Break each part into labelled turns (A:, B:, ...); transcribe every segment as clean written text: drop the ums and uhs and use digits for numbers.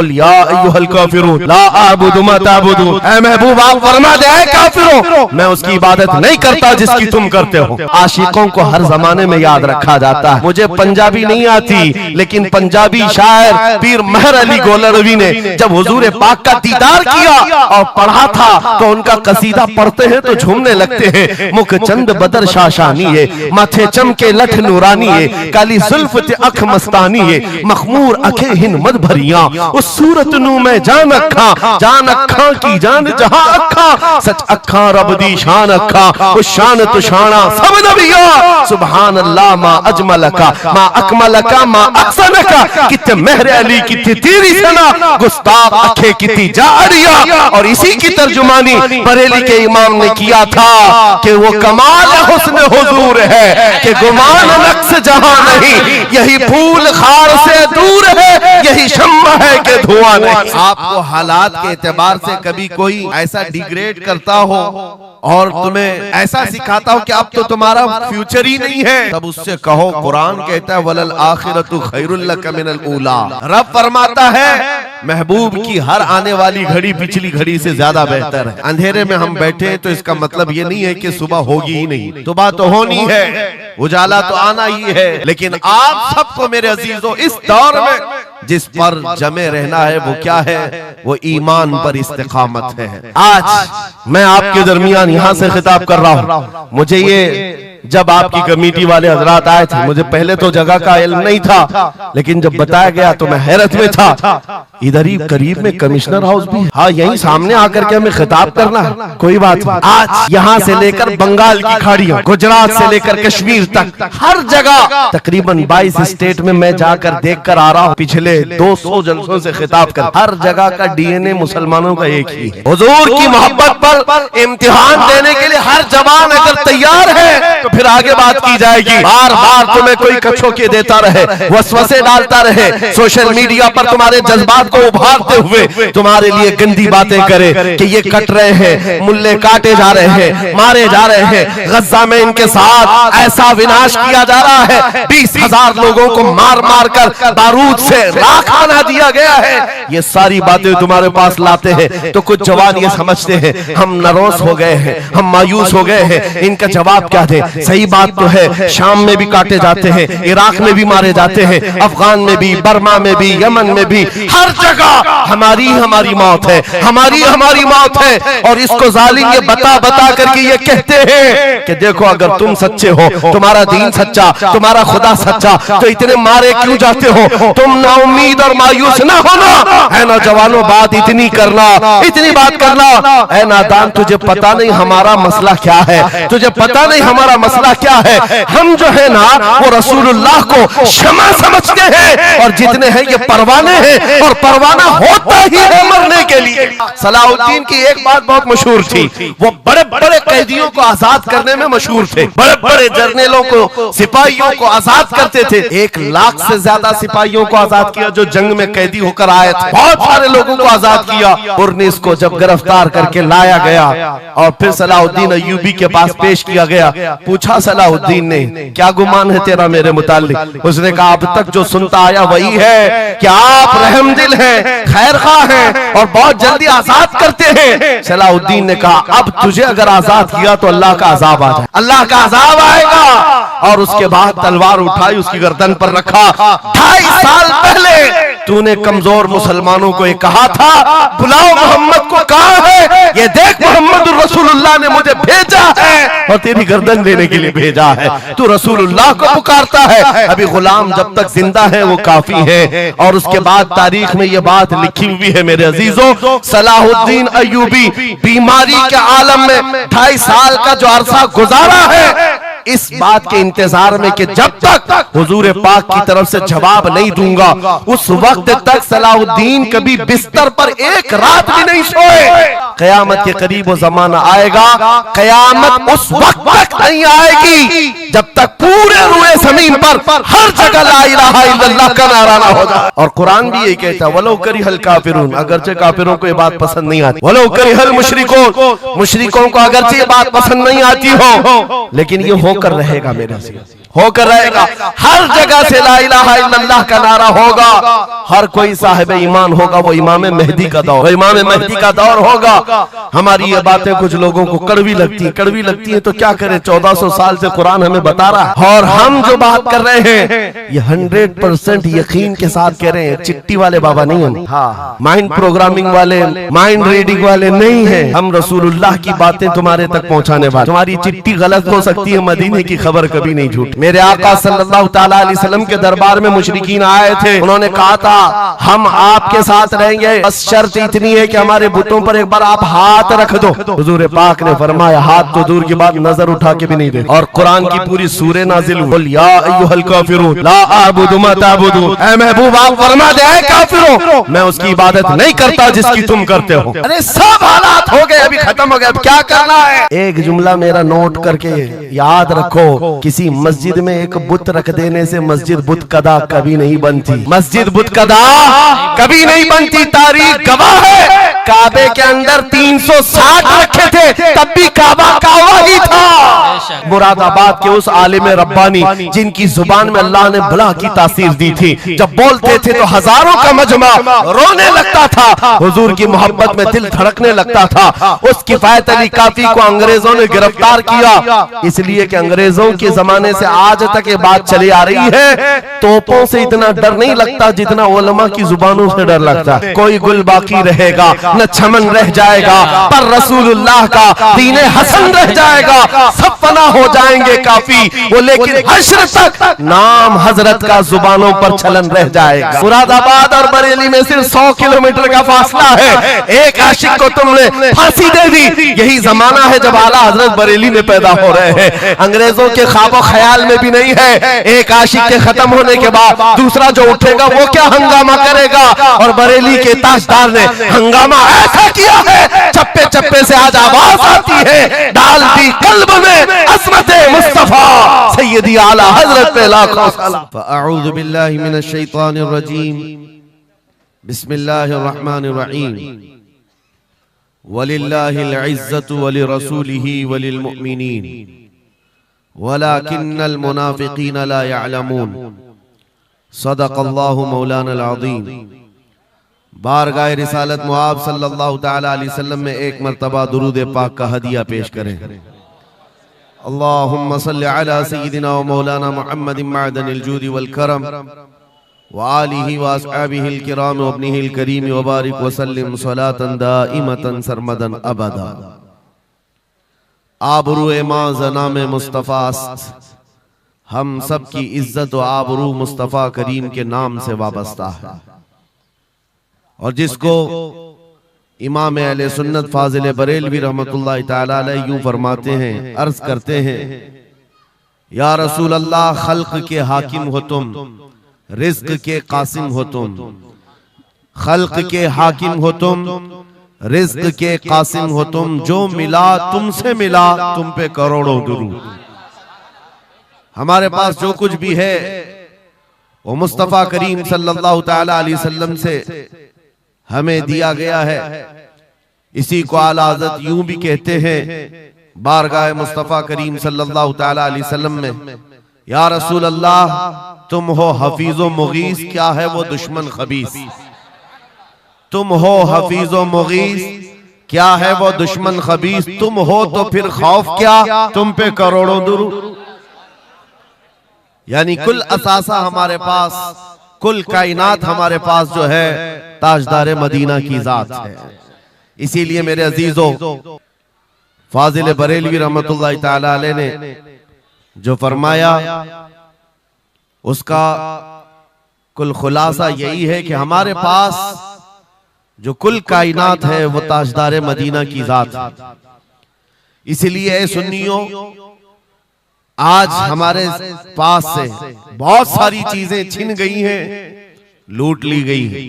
A: कुल या अय्युहल काफिरून ला अअबुदु मा तअबुदून, ऐ महबूब आप फरमा दे ऐ काफिरों मैं उसकी इबादत नहीं करता जिसकी तुम करते हो। आशिकों को हर जमाने में याद रखा जाता है। मुझे पंजाबी नहीं आती, लेकिन पंजाबी शायर पीर महर अली गोलरवी ने जब हुजूर पाक का दीदार किया और पढ़ा था तो उनका कसीदा पढ़ते हैं तो झूमने लगते हैं। मुख चंद बदर शाशानी है, माथे चमके लठ नूरानी है, काली जुल्फ ते अख मस्तानी है, मखमूर अखे हिन मद भरिया, उस सूरत नू मैं जान अखा की जान जहां अखा, सच अखा रब दी शान अखा, उस शान तो शाना सब नबिया, सुभान अल्लाह मा अजमलका मा अकमलका मा अहसनका, कित्ते महर अली कित्ते तेरी सना, गुस्ताख अखे कित्ती जारिया। और इसी की तर्जुमानी बरेली के इमाम ने किया था कि वो कमाल हुस्न हुजूर है कि गुमान नक्श जहां नहीं, यही फूल खार से दूर है, यही शम्मा है कि धुआं नहीं। आपको हालात के एतबार से कभी कोई ऐसा डिग्रेड करता हो और तुम्हें ऐसा सिखाता हो कि अब तो तुम्हारा फ्यूचर ही नहीं है, तब उससे कहो कुरान कहता है वलल आखिरतु खैरुल लक मिनल ऊला। रब फरमाता है महबूब की हर आने वाली घड़ी पिछली घड़ी से ज्यादा बेहतर है। अंधेरे में हम बैठे हैं तो इसका मतलब ये नहीं है कि सुबह होगी ही नहीं, सुबह तो होनी है, उजाला तो आना ही है। लेकिन आप सबको मेरे अजीजों इस दौर में जिस पर जमे रहना है वो क्या है? वो ईमान पर इस्तिकामत है। आज मैं आपके दरमियान यहाँ से खिताब कर रहा हूँ। मुझे ये जब आपकी कमेटी वाले हजरात आए थे, मुझे पहले तो जगह का इल्म नहीं था, लेकिन जब बताया गया तो मैं हैरत में था। इधर ही करीब में कमिश्नर हाउस भी है। हाँ, यहीं सामने आकर के हमें खिताब करना है, कोई बात नहीं। आज यहाँ से लेकर बंगाल की खाड़ियों, गुजरात से लेकर कश्मीर तक हर जगह तकरीबन 22 स्टेट में मैं जाकर देख कर आ रहा हूँ। पिछले 200 जलसों से खिताब कर, हर जगह का डीएनए मुसलमानों का एक ही है। हुजूर की मोहब्बत पर इम्तिहान देने के लिए हर जवान अगर तैयार है तो फिर आगे बात की जाएगी। बार बार तुम्हें कोई कछोके देता रहे, वसवसे डालता रहे, सोशल मीडिया पर तुम्हारे जज्बात को उभारते हुए तुम्हारे लिए गंदी बातें करे कि ये कट रहे हैं, मुल्ले काटे जा रहे हैं, मारे जा रहे हैं, गज्जा में इनके साथ ऐसा विनाश किया जा रहा है, 20,000 लोगों को मार मार कर बारूद से राख बना दिया गया है। ये सारी बातें तुम्हारे पास लाते हैं तो कुछ जवान ये समझते हैं हम नरोस हो गए हैं, हम मायूस हो गए हैं, इनका जवाब क्या दे। सही बात तो है, शाम में भी काटे जाते हैं, इराक में भी मारे जाते हैं, अफगान में भी, बर्मा में भी, यमन में भी, हर जगह हमारी मौत है, हमारी मौत है। और इसको जालिम ये बता बता करके ये कहते हैं कि देखो अगर तुम सच्चे हो, तुम्हारा दीन सच्चा, तुम्हारा खुदा सच्चा, तो इतने मारे क्यों जाते हो? तुम ना उम्मीद और मायूस ना होना है ना जवानों, बात इतनी करना, इतनी बात करना। ऐ नादान, तुझे पता नहीं हमारा मसला क्या है, तुझे पता नहीं हमारा मसला क्या है। हम जो है ना वो रसूलुल्लाह को शमा समझते हैं और जितने हैं ये परवाने हैं, और परवाना होता ही है मरने के लिए। सलाहुद्दीन की एक बात बहुत मशहूर थी, वो बड़े बड़े कैदियों को आजाद करने में मशहूर थे, बड़े बड़े जर्नलों को, सिपाहियों को आजाद करते थे। 1 लाख से ज्यादा सिपाहियों को आजाद किया जो जंग में कैदी होकर आए थे, बहुत सारे लोगों को आजाद किया। पुरनिस को जब गिरफ्तार करके लाया गया और फिर सलाहुद्दीन अय्यूबी के पास पेश किया गया, पूछा सलाहुद्दीन ने क्या गुमान है तेरा मेरे मुताल्लिक? उसने कहा अब तक जो सुनता आया वही है कि आप रहमदिल हैं, खैरख्वाह हैं और बहुत जल्दी आजाद करते हैं। सलाहुद्दीन ने कहा अब तुझे अगर आजाद किया तो अल्लाह का अजाब आ जाए, अल्लाह का अजाब आएगा। और उसके बाद तलवार उठाई, उसकी गर्दन पर रखा। 2.5 साल पहले तूने कमजोर मुसलमानों को ये कहा था बुलाओ मोहम्मद को, कहां है ये देख, मोहम्मद रसूलुल्लाह ने मुझे भेजा है और तेरी गर्दन लेने के लिए भेजा है। तू रसूलुल्लाह को पुकारता है, अभी गुलाम जब तक जिंदा है वो काफी है। और उसके बाद तारीख में ये बात लिखी हुई है मेरे अजीजों, सलाहुद्दीन अय्यूबी बीमारी के आलम में 2.5 साल का जो अरसा गुजारा है, इस बात के इंतजार में कि जब तक हुजूर पाक की तरफ से जवाब नहीं दूंगा उस वक्त तक सलाहुद्दीन कभी बिस्तर पर एक रात भी नहीं सोए। कयामत के करीब वो जमाना आएगा, कयामत उस वक्त तक नहीं आएगी जब तक पूरे रुए जमीन पर हर जगह ला इलाहा इल्लल्लाह का नारा ना हो जाए। और कुरान भी यही कहता है वलो करिहल काफिरून, अगरचे काफिरों को ये बात पसंद नहीं आती, वलो करिहल मुशरिकून, मुशरिकों को अगरचे ये बात पसंद नहीं आती हो, लेकिन ये होकर रहेगा मेरे से। होकर रहेगा। हर जगह से ला इलाहा इल्लल्लाह का नारा होगा। हर कोई साहिब ईमान होगा, वो इमाम मेहदी का दौर, इमाम मेहदी का दौर होगा। हमारी ये बातें कुछ लोगों को कड़वी लगती है तो क्या करें, 1400 साल से कुरान हमें बता रहा है। और हम जो बात कर रहे हैं ये 100% यकीन के साथ कह रहे हैं। चिट्ठी वाले बाबा नहीं है, हाँ, माइंड प्रोग्रामिंग वाले, माइंड रीडिंग वाले नहीं है। हम रसूलुल्लाह की बातें तुम्हारे तक पहुंचाने वाले। तुम्हारी चिट्ठी गलत हो सकती है, मदीने की खबर कभी नहीं झूठ। मेरे आका सल्लल्लाहु तआला अलैहि वसल्लम के दरबार में मुशरिकीन आए थे। उन्होंने कहा था हम आपके साथ रहेंगे, बस शर्त इतनी है कि हमारे बुतों पर एक बार आप हाथ रख दो। हुजूर पाक ने फरमाया हाथ तो दूर की बात, नजर उठा के भी नहीं दे। और कुरान की पूरी सूरह नाजिल हुई, या अय्युहल काफिरून ला अअबुदु मा ताबुदून। ऐ महबूब आप फरमा दे ऐ काफिरों, मैं उसकी इबादत नहीं करता जिसकी तुम करते हो। अरे सब हालात हो गए, अभी खत्म हो गए, अब क्या करना है? एक जुमला मेरा नोट करके याद रखो, किसी मस्जिद में एक बुत रख देने से मस्जिद बुत कदा कभी नहीं बनती। मस्जिद बुत कदा कभी नहीं बनती। तारीख गवाह है, काबे के अंदर 360 रखे थे, तब भी काबा काबा ही था। मुरादाबाद के उस आलिम रब्बानी जिनकी जुबान में अल्लाह ने बला की तासीर दी थी, जब बोलते थे तो हजारों का मजमा रोने लगता था, हुजूर की मोहब्बत में दिल धड़कने लगता था। उस किफायत अली काफी को अंग्रेजों ने गिरफ्तार किया, इसलिए कि अंग्रेजों के जमाने से आज तक ये बात चली आ रही है, तोपों से इतना डर नहीं लगता जितना उलमा की जुबानों से डर लगता है। कोई गुल बाकी रहेगा न चमन रह जाएगा, पर रसूलुल्लाह का दीने हसन रह जाएगा। सब फना हो जाएंगे काफी वो, लेकिन हश्र तक नाम हजरत का जुबानों पर चलन रह जाएगा। मुरादाबाद और बरेली में सिर्फ 100 किलोमीटर का फासला है। एक आशिक को तुमने फांसी दे दी, यही जमाना है जब आला हजरत बरेली में पैदा हो रहे हैं। अंग्रेजों के ख्वाबो ख्याल में भी नहीं है एक आशिक के खत्म होने के बाद दूसरा जो उठेगा वो क्या हंगामा करेगा। और बरेली के ताजदार ने हंगामा ऐसा किया है, चप्पे चप्पे से आज आवाज आती है, डाल दी कल्ब में अज़मत मुस्तफा सैयदी आला हजरत पे लाखों सलाम।
B: फअऊज़ु बिल्लाहि मिनश शैतानिर रजीम, बिस्मिल्लाहिर रहमानिर रहीम। वलिल्लाहिल इज़्ज़तु वलिरसूलिही वलिल मुअमिनीन वलाकिन्नल मुनाफिकीन ला यअलमून। सदक़ल्लाहु मौलाना अज़ीम। बारगाह रिसालत मुआब सल्लल्लाहु तआला अलैहि वसल्लम में एक मर्तबा दुरूद पाक का हदिया पेश करें। अल्लाहुम्मा सल्लि अला सय्यिदिना व मौलाना मुहम्मदिन मअदनिल जूदि वल करम व आलिहि व अस्हाबिहिल किराम व इब्निहिल करीम व बारिक व सल्लिम सलातन दाइमतन सरमदन अबदा। आबरूए मां ज़नाम मुस्तफ़ा, हम सब की इज्जत व आबरू मुस्तफ़ा करीम के नाम से वाबस्ता है। और जिसको इमाम अहले सुन्नत फाजिल बरेलवी रहमतुल्लाह तआला अलैह यूं फरमाते हैं, अर्ज करते हैं, या रसूल अल्लाह खल्क के हाकिम हो तुम, रिज़्क के कासिम हो तुम। खल्क के हाकिम हो तुम, रिज़्क के कासिम हो तुम। जो मिला तुमसे मिला, तुम पे करोड़ों दुरूद। हमारे पास जो कुछ भी है वो मुस्तफ़ा करीम सल्लल्लाहु तआला अलैहि वसल्लम से हमें दिया गया है। इसी को आला हज़रत यूं भी कहते हैं बारगाह मुस्तफ़ा करीम सल्लल्लाहु तआला अलैहि वसल्लम में, या रसूल अल्लाह तुम हो हफीज़ो मुगीस, क्या है वो दुश्मन खबीस। तुम हो हफीज़ो मुगीस, क्या है वो दुश्मन खबीस। तुम हो तो फिर खौफ क्या, तुम पे करोड़ों दुरूद। यानी कुल असासा हमारे पास, कुल कायनात हमारे पास जो है ताजदार मदीना की जात है। इसीलिए मेरे अजीजों, फाजिल बरेलवी रहमतुल्लाह तआला अलैह ने जो फरमाया उसका कुल खुलासा यही है कि हमारे पास जो कुल कायनात है वो ताजदार मदीना की जात है। इसलिए ऐ सुन्नियों, आज हमारे पास से बहुत सारी चीजें छिन गई हैं, लूट ली गई हैं,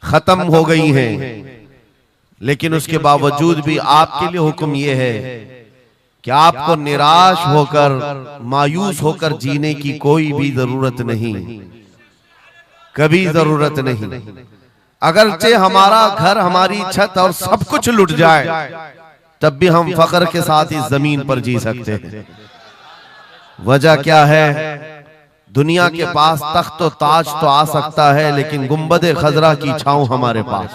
B: खत्म हो गई हैं, लेकिन उसके बावजूद भी आपके लिए हुक्म यह है कि आपको निराश होकर, मायूस होकर जीने की कोई भी जरूरत नहीं, कभी जरूरत नहीं। अगरचे हमारा घर, हमारी छत और सब कुछ लुट जाए, तब भी हम फख्र के साथ इस जमीन पर जी सकते हैं। वजह क्या है? दुनिया के पास तख्त तो ताज तो आ सकता है, लेकिन गुंबद खजरा की छांव हमारे पास।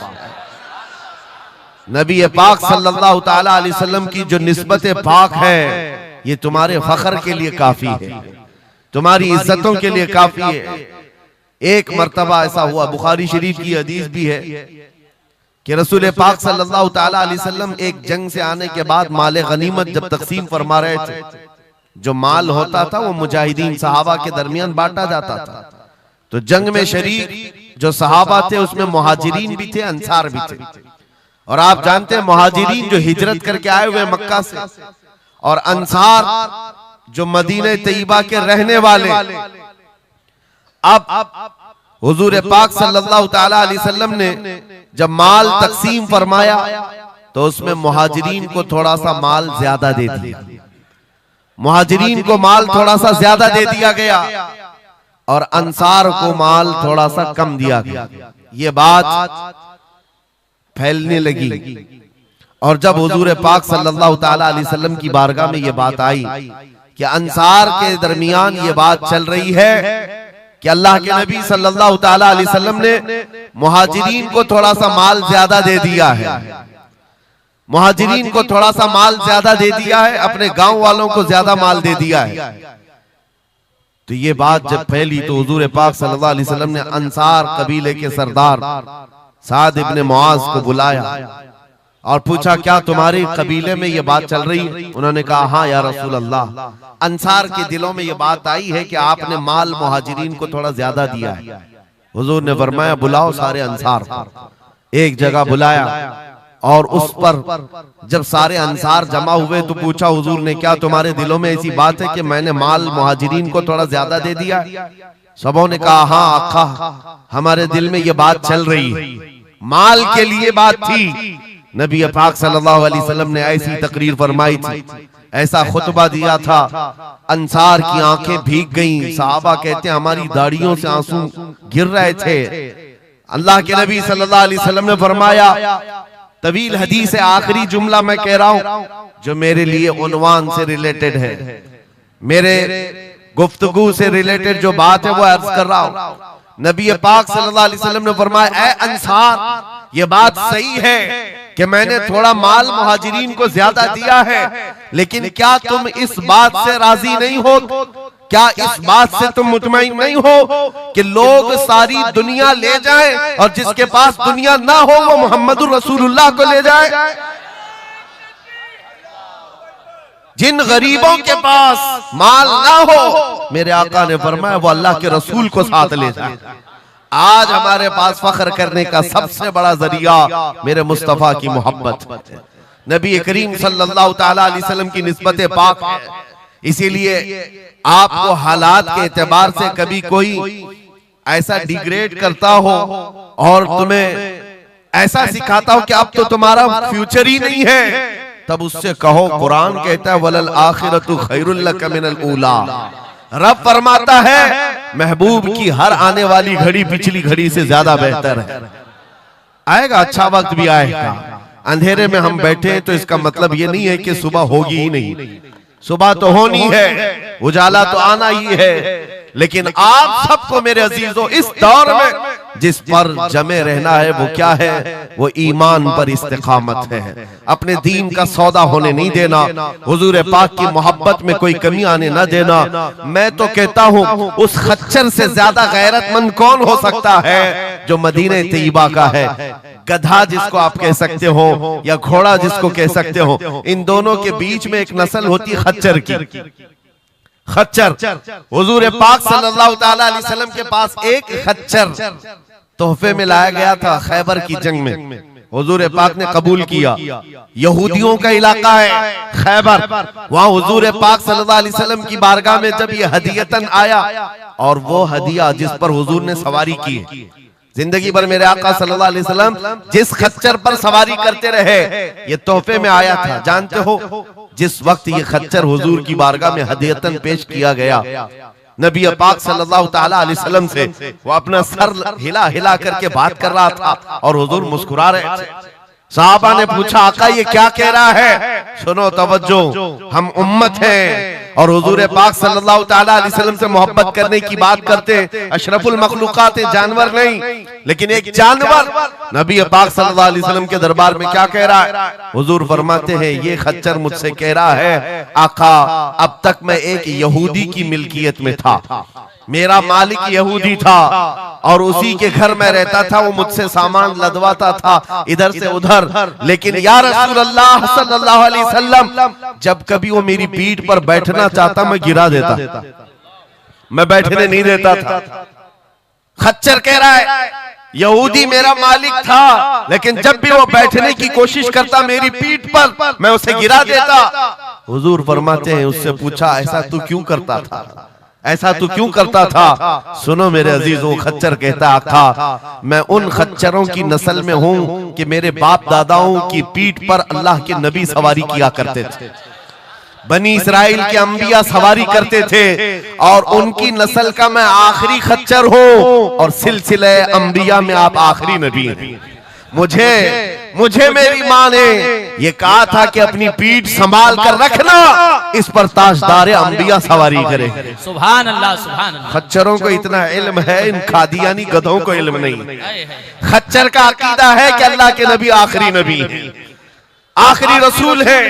B: नबी पाक सल्लल्लाहु ताला अलैहि वसल्लम की जो निस्बत पाक है, ये तुम्हारे फख्र के लिए काफी है, तुम्हारी इज्जतों के लिए काफी है। एक मर्तबा ऐसा हुआ, बुखारी शरीफ की हदीस भी है कि रसूल पाक सल्लल्लाहु ताला अलैहि वसल्लम एक जंग से आने के बाद माल गनीमत जब तकसीम फरमा रहे थे, जो माल होता था वो मुजाहिदीन सहाबा के दरमियान बांटा जाता था। तो जंग में शरीक जो सहाबा थे उसमें मुहाजिरीन भी थे, अंसार भी थे। और आप जानते हैं मुहाजिरीन जो हिजरत करके आए हुए मक्का से, और अंसार जो मदीने तैयबा के रहने वाले। अब हुजूर पाक सल्लल्लाहु ताला अलैहि वसल्लम ने जब माल तकसीम फरमाया तो उसमें मुहाजिरीन को थोड़ा सा माल ज्यादा दे दिया, मुहाजिरीन को माल थोड़ा सा ज्यादा दे दिया गया और अंसार को माल थोड़ा सा कम दिया गया। ये बात फैलने लगी और जब हुजूर पाक सल्लल्लाहु ताला अलैहि वसल्लम की बारगाह में ये बात आई कि अंसार के दरमियान ये बात चल रही है कि अल्लाह के नबी सल्लल्लाहु ताला अलैहि वसल्लम ने मुहाजिरीन को थोड़ा सा माल ज्यादा दे दिया है, मुहाजिरीन को थोड़ा सा माल ज्यादा दे दिया है, अपने गांव वालों को ज्यादा माल दे दिया है। तो ये बात जब फैली तो हुजूर पाक सल्लल्लाहु अलैहि वसल्लम ने अंसार कबीले के सरदार साद इब्ने मुआज को बुलाया और पूछा, क्या तुम्हारे कबीले में ये बात चल रही है? उन्होंने कहा, हाँ या रसूल अल्लाह, अंसार के दिलों में ये बात आई है कि आपने माल मुहाजिरीन को थोड़ा ज्यादा दिया है। हुजूर ने फरमाया, बुलाओ सारे अंसार को। एक जगह बुलाया और उस पर जब सारे अंसार जमा हुए तो पूछा हुजूर ने, क्या तुम्हारे दिलों में ऐसी बात है कि मैंने माल मुहाजिरीन को थोड़ा ज्यादा दे दिया? सबों ने कहा, हाँ आका, हमारे दिल में ये बात चल रही है। माल के लिए बात थी। नबी पाक सल्लल्लाहु अलैहि वसल्लम ने ऐसी तकरीर फरमाई थी, ऐसा खुतबा दिया था, अंसार की आंखें भीग गईं। सहाबा कहते हैं हमारी दाढ़ियों से आंसू गिर रहे थे। अल्लाह के नबी सल्लल्लाहु अलैहि वसल्लम ने फरमाया, तवील हदीस है, आखिरी जुमला मैं कह रहा हूं जो मेरे लिए उन्वान से रिलेटेड है, मेरे गुफ्तगू से रिलेटेड जो बात है वो अर्ज कर रहा हूं। नबी पाक सल्लल्लाहु अलैहि वसल्लम ने फरमाया, ऐ अंसार, ये बात सही है कि मैंने थोड़ा माल मुहाजिरीन को ज्यादा दिया है, लेकिन क्या तुम इस बात से राजी नहीं हो? क्या इस बात से तुम मुतमईन नहीं हो कि लोग सारी दुनिया ले जाएं और जिसके पास दुनिया ना हो वो मोहम्मदुर रसूलुल्लाह को ले जाए? जिन गरीबों के पास माल ना हो, मेरे आका ने फरमाया, वो अल्लाह के रसूल को साथ ले जाए। आज हमारे पास फख्र करने का सबसे बड़ा जरिया मेरे मुस्तफा की मोहब्बत, नबी करीम सल्लल्लाहु ताला अलैहि वसल्लम की निस्बत पाक है। इसीलिए आपको हालात के एतबार से कभी कोई ऐसा डिग्रेड करता हो और तुम्हें ऐसा सिखाता हो कि अब तो तुम्हारा फ्यूचर ही नहीं है, तब उससे कहो, कुरान कहता है, वलल आखिरतु खैरुल लक मिनल ऊला। रब फरमाता है महबूब की हर आने वाली घड़ी पिछली घड़ी से ज्यादा बेहतर है। आएगा, अच्छा वक्त भी आएगा। अंधेरे में हम बैठे तो इसका मतलब ये नहीं है कि सुबह होगी ही नहीं, सुबह तो होनी है, उजाला तो आना ही है। लेकिन आप सबको मेरे अजीजों इस दौर में जिस पर जमे रहना है वो क्या है? वो ईमान पर इस्तिकामत है, अपने दीन का सौदा होने नहीं देना, हुजूर पाक की मोहब्बत में कोई कमी आने ना देना। मैं तो कहता हूँ उस खच्चर से ज्यादा गैरतमंद कौन हो सकता है जो मदीने तैयबा का है। गधा जिसको आप कह सकते हो या घोड़ा जिसको कह सकते हो, इन दोनों के बीच में एक नस्ल होती है खच्चर की। खच्चर, हुजूर पाक सल्लल्लाहु ताला अलैहि वसल्लम के पास एक खच्चर तोहफे में लाया गया था खैबर की जंग में। हुजूर पाक ने कबूल किया। यहूदियों का इलाका है खैबर, वहां हुजूर पाक सल्लल्लाहु अलैहि वसल्लम की बारगाह में जब ये हदियतन आया, और वो हदिया जिस पर हुजूर ने सवारी की, जिंदगी भर मेरे आका सल्लल्लाहु अलैहि वसल्लम जिस खच्चर पर सवारी करते रहे, ये तोहफे में आया था। जानते हो जिस वक्त ये खच्चर हुजूर की बारगाह में हदियतन पेश किया गया, नबी पाक सल्लल्लाहु ताला अलैहि वसल्लम से वो अपना सर हिला हिला करके बात कर रहा था और हुजूर मुस्कुरा रहे थे। साहबा ने पूछा आका ये क्या कह रहा है? सुनो तवज्जो, हम उम्मत हैं और हुजूर पाक सल्लल्लाहु ताला अलैहि वसल्लम से मोहब्बत करने की बात करते हैं। अशरफुल मखलूकात है, जानवर नहीं, लेकिन एक जानवर नबी पाक सल्लल्लाहु अलैहि वसल्लम के दरबार में क्या कह रहा है? हुजूर फरमाते हैं ये खच्चर मुझसे कह रहा है आका अब तक मैं एक यहूदी की मिल्कियत में था, मेरा मालिक यहूदी था और उसी के घर में रहता था, वो मुझसे सामान लदवाता था इधर से उधर, लेकिन या रसूल अल्लाह सल्लल्लाहु अलैहि वसल्लम जब कभी वो मेरी पीठ पर बैठना चाहता मैं गिरा देता, मैं बैठने नहीं देता था। खच्चर कह रहा है यहूदी मेरा मालिक था, लेकिन जब भी वो बैठने की कोशिश करता मेरी पीठ पर मैं उसे गिरा देता। हुजूर फरमाते हैं उससे पूछा ऐसा तू क्यों करता था, ऐसा तू क्यों करता था? सुनो मेरे अजीजों, खच्चर कहता आका मैं उन खच्चरों की नस्ल में हूं कि मेरे बाप दादाओं की पीठ पर अल्लाह के नबी सवारी किया करते थे, बनी इसराइल के अंबिया सवारी करते थे और उनकी नस्ल का मैं आखिरी खच्चर हूं और सिलसिले अंबिया में आप आखिरी नबी हैं। मुझे मेरी माँ ने ये कहा था कि अपनी पीठ संभाल कर रखना, इस पर ताजदार अंबिया सवारी करे।
C: सुभान अल्लाह, सुभान अल्लाह।
B: खच्चरों को इतना इल्म है, इन कादियानी गधों को इल्म नहीं। खच्चर का अकीदा है कि अल्लाह के नबी आखिरी नबी है, आखिरी रसूल है।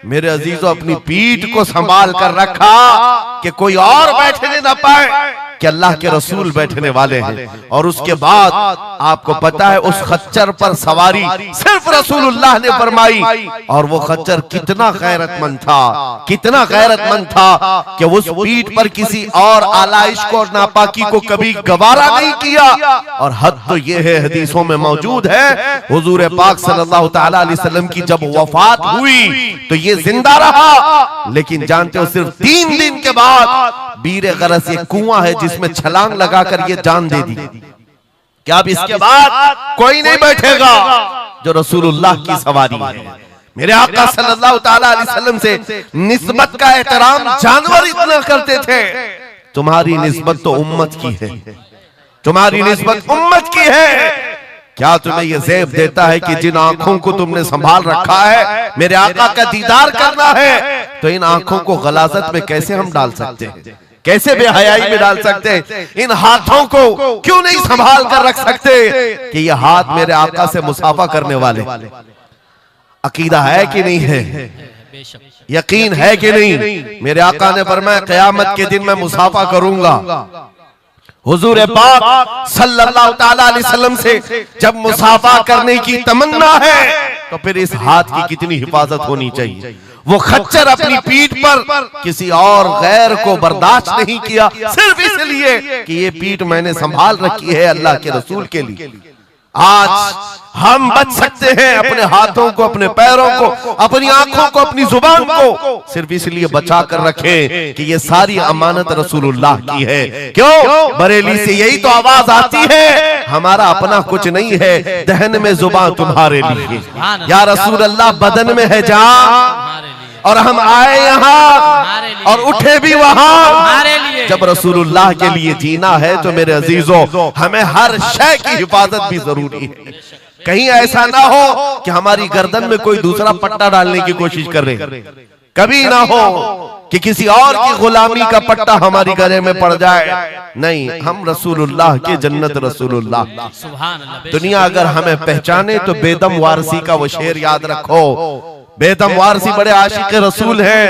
B: मेरे अजीजों अपनी पीठ को संभाल कर रखा कि कोई और बैठने ना पाए, कि अल्लाह के रसूल बैठने वाले हैं। और उसके बाद आपको पता है उस खच्चर पर सवारी सिर्फ रसूलुल्लाह ने फरमाई, और वो खच्चर कितना गैरतमंद था, कितना गैरतमंद था कि उस पीठ पर किसी और आलाइश को और नापाकी को कभी गवारा नहीं किया। और हद तो ये है, हदीसों में मौजूद है, हुजूर पाक सल्लल्लाहु ताला अलैहि वसल्लम की जब वफात हुई तो ये जिंदा रहा, लेकिन जानते हो सिर्फ 3 दिन के बाद बीर गरस एक कुआं है जिसमें छलांग लगाकर ये जान दे दी कि अब इसके बाद कोई नहीं बैठेगा जो रसूलुल्लाह की सवारी है। मेरे आका सल्लल्लाहु ताला अलैहि वसल्लम से निस्बत का एहतराम जानवर इतना करते थे, तुम्हारी निस्बत तो उम्मत की है, तुम्हारी निस्बत उम्मत की है। क्या तुम्हें यह ज़ेब देता है कि जिन आंखों को तुमने संभाल रखा है मेरे आका का दीदार करना है, तो इन आंखों को गलाजत में कैसे हम डाल सकते हैं, कैसे बेहयाई में डाल सकते हैं? इन हाथों को क्यों नहीं संभाल कर रख सकते कि ये हाथ मेरे आका से मुसाफा करने वाले? अकीदा है कि नहीं है, यकीन है कि नहीं? मेरे आका ने फरमाया क़यामत के दिन मैं मुसाफा करूंगा। हुजूर पाक सल्लल्लाहु ताला अलैहि वसल्लम से जब मुसाफा करने की तमन्ना है तो फिर इस हाथ की कितनी हिफाजत होनी चाहिए। वो खच्चर अपनी पीठ पर किसी और गैर को बर्दाश्त नहीं किया, सिर्फ इसलिए कि ये पीठ मैंने संभाल रखी है अल्लाह के रसूल के लिए। आज हम बच सकते हैं अपने हाथों को, अपने पैरों को, अपनी आंखों को, अपनी जुबान को सिर्फ इसलिए बचा कर रखें कि ये सारी अमानत रसूलुल्लाह की है। क्यों? बरेली से यही तो आवाज आती है, हमारा अपना कुछ नहीं है, दहन में जुबान तुम्हारे लिए। या रसूल अल्लाह बदन में है जान, और हम आए यहाँ और उठे भी वहां। जब रसूलुल्लाह के लिए जीना है तो मेरे अजीजों हमें हर शय की हिफाजत भी जरूरी है। कहीं ऐसा ना हो कि हमारी गर्दन में कोई दूसरा पट्टा डालने की कोशिश कर रहे, कभी ना हो कि किसी और की गुलामी का पट्टा हमारी गले में पड़ जाए। नहीं, हम रसूलुल्लाह के जन्नत रसूलुल्लाह। दुनिया अगर हमें पहचाने तो बेदम वारसी का वो शेर याद रखो। बेदम वारसी बड़े आशिक रसूल हैं,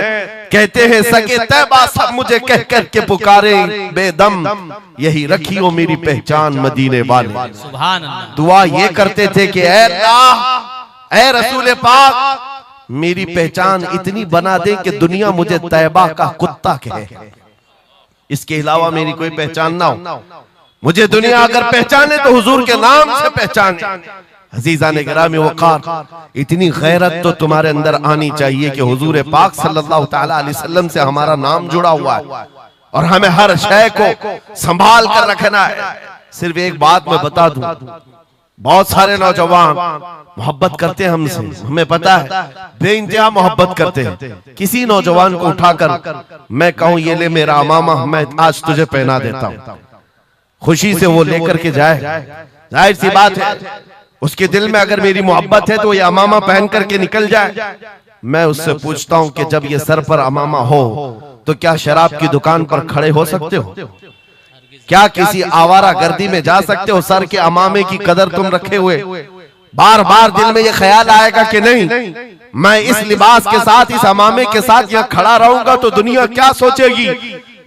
B: कहते हैं सके तैबा सब मुझे कह कर के पुकारे, बेदम यही रखियो मेरी पहचान मदीने वाले। दुआ ये करते थे कि ऐ अल्लाह, ऐ रसूल पाक मेरी पहचान इतनी बना दे कि दुनिया मुझे तैबा का कुत्ता कहे, इसके अलावा मेरी कोई पहचान ना हो। मुझे दुनिया अगर पहचाने तो हुजूर के नाम से पहचाने। अजीज़ान गिरामी वक़ार, इतनी गैरत तो तुम्हारे अंदर आनी चाहिए कि हुजूर पाक सल्लल्लाहु ताला अलैहि वसल्लम से हमारा नाम जुड़ा हुआ है और हमें हर शय को संभाल कर रखना है। सिर्फ एक बात मैं बता दूं, बहुत सारे नौजवान मोहब्बत करते हैं हमसे, हमें पता है, बेइंतहा मोहब्बत करते हैं। किसी नौजवान को उठाकर मैं कहूं ये ले मेरा अमामा, मैं आज तुझे पहना देता हूं, खुशी से वो लेकर के जाए, जाहिर सी बात है उसके दिल में अगर मेरी मोहब्बत है तो ये अमामा पहन करके निकल जाए। मैं उससे पूछता हूं कि जब ये सर पर अमामा हो तो क्या शराब की दुकान पर खड़े हो सकते हो? क्या किसी आवारा गर्दी में जा सकते हो सर के अमामे की कदर तुम रखे हुए? बार बार दिल में ये ख्याल आएगा कि नहीं, मैं इस लिबास के साथ, इस अमामे के साथ यहाँ खड़ा रहूंगा तो दुनिया क्या सोचेगी?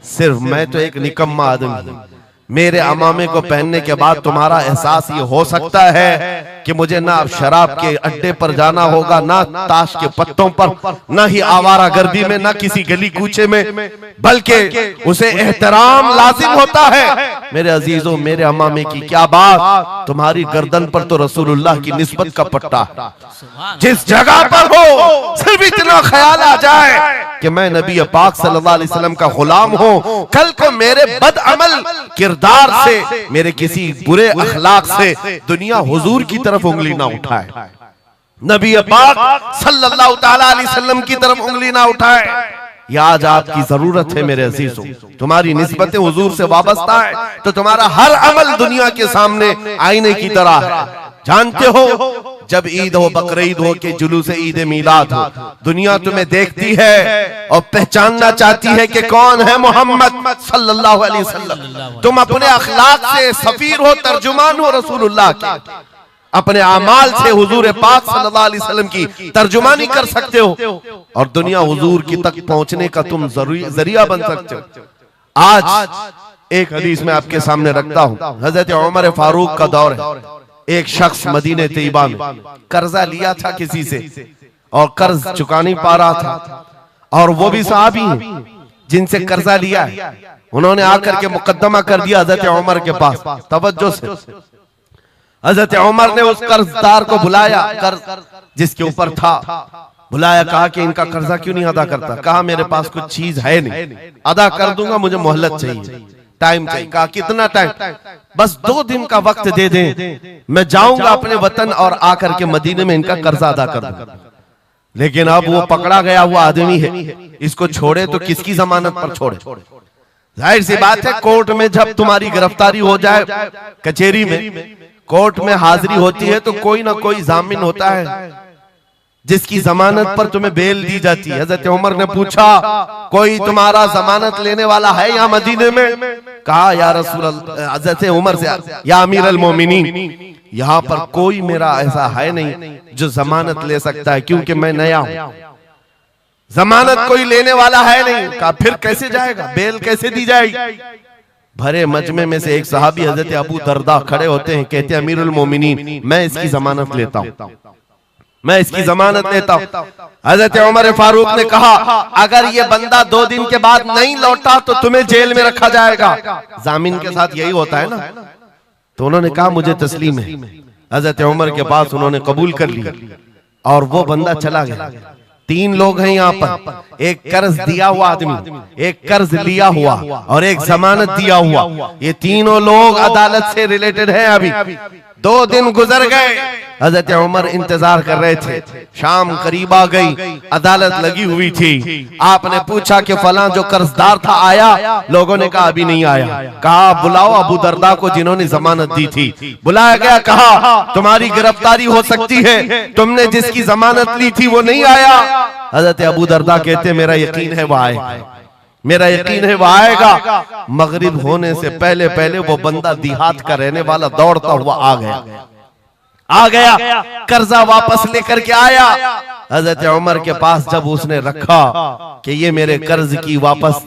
B: सिर्फ मैं तो एक निकम्मा आदमी, मेरे अमामे को पहनने के बाद तुम्हारा एहसास ये हो सकता है कि मुझे ना शराब के अड्डे पर जाना होगा, ना ताश के पत्तों पर, ना ही आवारा गर्दी में, ना किसी गली कूचे में, बल्कि उसे एहतराम लाजिम होता है। मेरे अजीजों, मेरे अमामे की क्या बात, तुम्हारी गर्दन पर तो रसूलुल्लाह की निस्बत का पट्टा है। जिस जगह पर हो सिर्फ इतना ख्याल आ जाए कि मैं नबी पाक सल्लल्लाहु अलैहि वसल्लम का गुलाम हूं, कल को मेरे बदअमल किरदार से, मेरे किसी बुरे अखलाक से दुनिया हुजूर की तरफ उंगली ना उठाए, नबी पाक सल्लल्लाहु ताला अलैहि वसल्लम की तरफ उंगली ना उठाए। यह आज आपकी जरूरत है मेरे अजीजों। तुम्हारी निस्बतें हुजूर से वाबस्ता है तो तुम्हारा हर अमल दुनिया के सामने आईने की तरह है। जानते हो, जब ईद हो, बकरीद हो के जुलूस ईद मिलाद हो, दुनिया तुम्हें देखती है और पहचानना चाहती है कि कौन है मोहम्मद सल्लल्लाहु अलैहि वसल्लम। तुम अपने अखलाक से सफीर हो, तर्जुमान हो रसूलुल्लाह के, अपने अमाल से हुजूर पाक सल्लल्लाहु अलैहि वसल्लम की तर्जुमानी कर सकते हो और दुनिया हुजूर की तक पहुंचने का तुम जरिया बन सकते हो। आज एक हदीस में आपके सामने रखता हूं, हजरत उमर फारूक का दौर है। एक शख्स मदीने तैयबा में कर्जा लिया था किसी से और कर्ज चुका नहीं पा रहा था, और वो भी सहाबी हैं जिनसे कर्जा लिया है। उन्होंने आकर के मुकद्दमा कर दिया हजरत उमर के पास। तवज्जो से, हजरत उमर ने उस कर्जदार को बुलाया, कर्ज जिसके ऊपर था, बुलाया, कहा कि इनका कर्जा क्यों नहीं अदा करता? कहा मेरे पास कुछ चीज है नहीं, अदा कर दूंगा, मुझे मोहलत चाहिए, टाइम चाहिए। कहा कितना टाइम? बस 2 दिन का वक्त दे दें, मैं जाऊंगा अपने वतन और आकर के मदीने में इनका कर्जा अदा कर दूंगा। लेकिन अब वो पकड़ा गया हुआ आदमी है, इसको छोड़े तो किसकी जमानत पर छोड़े? जाहिर सी बात है, कोर्ट में जब तुम्हारी गिरफ्तारी हो जाए, कचहरी में, कोर्ट में हाजिरी होती है तो कोई ना कोई जामिन होता है जिसकी जमानत पर तुम्हें बेल दी जाती है। हजरत उमर ने पूछा, कोई तुम्हारा जमानत लेने वाला है यहाँ मदीने में? कहा या रसूल अल्लाह, हजरत उमर से, या अमीर अल मोमिनीन, यहाँ पर कोई मेरा ऐसा है नहीं जो जमानत ले सकता है, क्योंकि मैं नया हूं, जमानत कोई लेने वाला है नहीं। कहा फिर कैसे जाएगा, बेल कैसे दी जाएगी? भरे मजमे में से एक सहाबी हजरत अबू दरदा खड़े होते हैं, कहते हैं अमीरुल मोमिनीन, मैं इसकी जमानत लेता हूं, मैं इसकी जमानत लेता हूं। हजरत उमर फारूक ने कहा, अगर ये बंदा 2 दिन के बाद नहीं लौटा तो तुम्हें जेल में रखा जाएगा। जामीन के साथ यही होता है ना। तो उन्होंने कहा मुझे तस्लीम है। हजरत उमर के पास उन्होंने कबूल कर लिया और वो बंदा चला गया। 3 लोग हैं यहाँ पर, एक कर्ज दिया हुआ आदमी, एक कर्ज लिया हुआ और एक जमानत दिया हुआ। ये तीनों लोग अदालत से रिलेटेड हैं। अभी 2 दिन गुजर गए, हजरत उमर इंतजार कर रहे थे। शाम करीब आ गई, अदालत लगी हुई थी। आपने पूछा कि फलां जो कर्जदार था आया? लोगों ने कहा अभी नहीं आया। कहा बुलाओ अबू दरदा को जिन्होंने जमानत दी थी। बुलाया गया, कहा तुम्हारी गिरफ्तारी हो सकती है, तुमने जिसकी जमानत ली थी वो नहीं आया। हजरत अबू दरदा कहते मेरा यकीन है वो आएगा, मेरा यकीन है वो आएगा। मगरिब होने से पहले पहले वो बंदा देहात का रहने वाला दौड़ता हुआ आ गया, कर्जा वापस लेकर के आया। हजरत उमर के पास जब उसने रखा कि ये मेरे कर्ज की वापस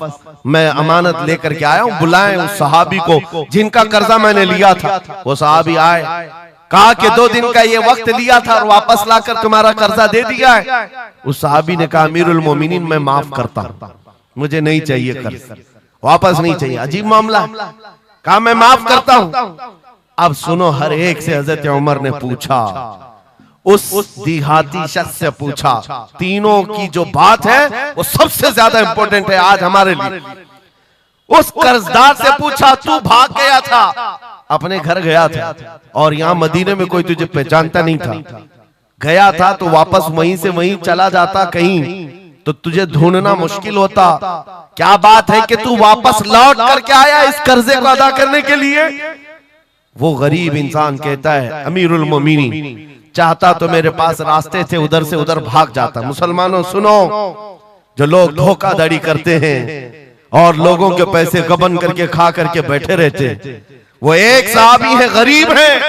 B: मैं अमानत लेकर के आया हूं, बुलाएं उस सहाबी को जिनका कर्जा मैंने लिया था। वो सहाबी आए, कहा कि 2 दिन का ये वक्त लिया था और वापस लाकर तुम्हारा कर्जा दे दिया है। उस सहाबी ने कहा अमीरुल मोमिनीन मैं माफ करता हूं, मुझे नहीं चाहिए कर्ज, वापस नहीं चाहिए। अजीब मामला। कहा मैं माफ करता हूं। अब सुनो, हर एक से हजरत उमर ने पूछा, उस देहाती शख्स से पूछा। तीनों की जो बात है वो सबसे ज्यादा इंपॉर्टेंट है आज हमारे लिए। उस कर्जदार से पूछा, तू भाग गया था, अपने घर गया था और यहाँ मदीने में कोई तुझे पहचानता नहीं था, गया था तो वापस वहीं से वहीं चला जाता कहीं तो तुझे ढूंढना मुश्किल होता। क्या बात है कि तू वापस लौट करके आया इस कर्जे को अदा करने के लिए? वो गरीब इंसान कहता है अमीरुल मोमिनीन, चाहता तो मेरे पास रास्ते थे, उधर से उधर भाग जाता। मुसलमानों सुनो, जो लोग धोखाधड़ी करते हैं और लोगों के पैसे गबन करके खा करके बैठे रहते, वो एक सहाबी है, गरीब है,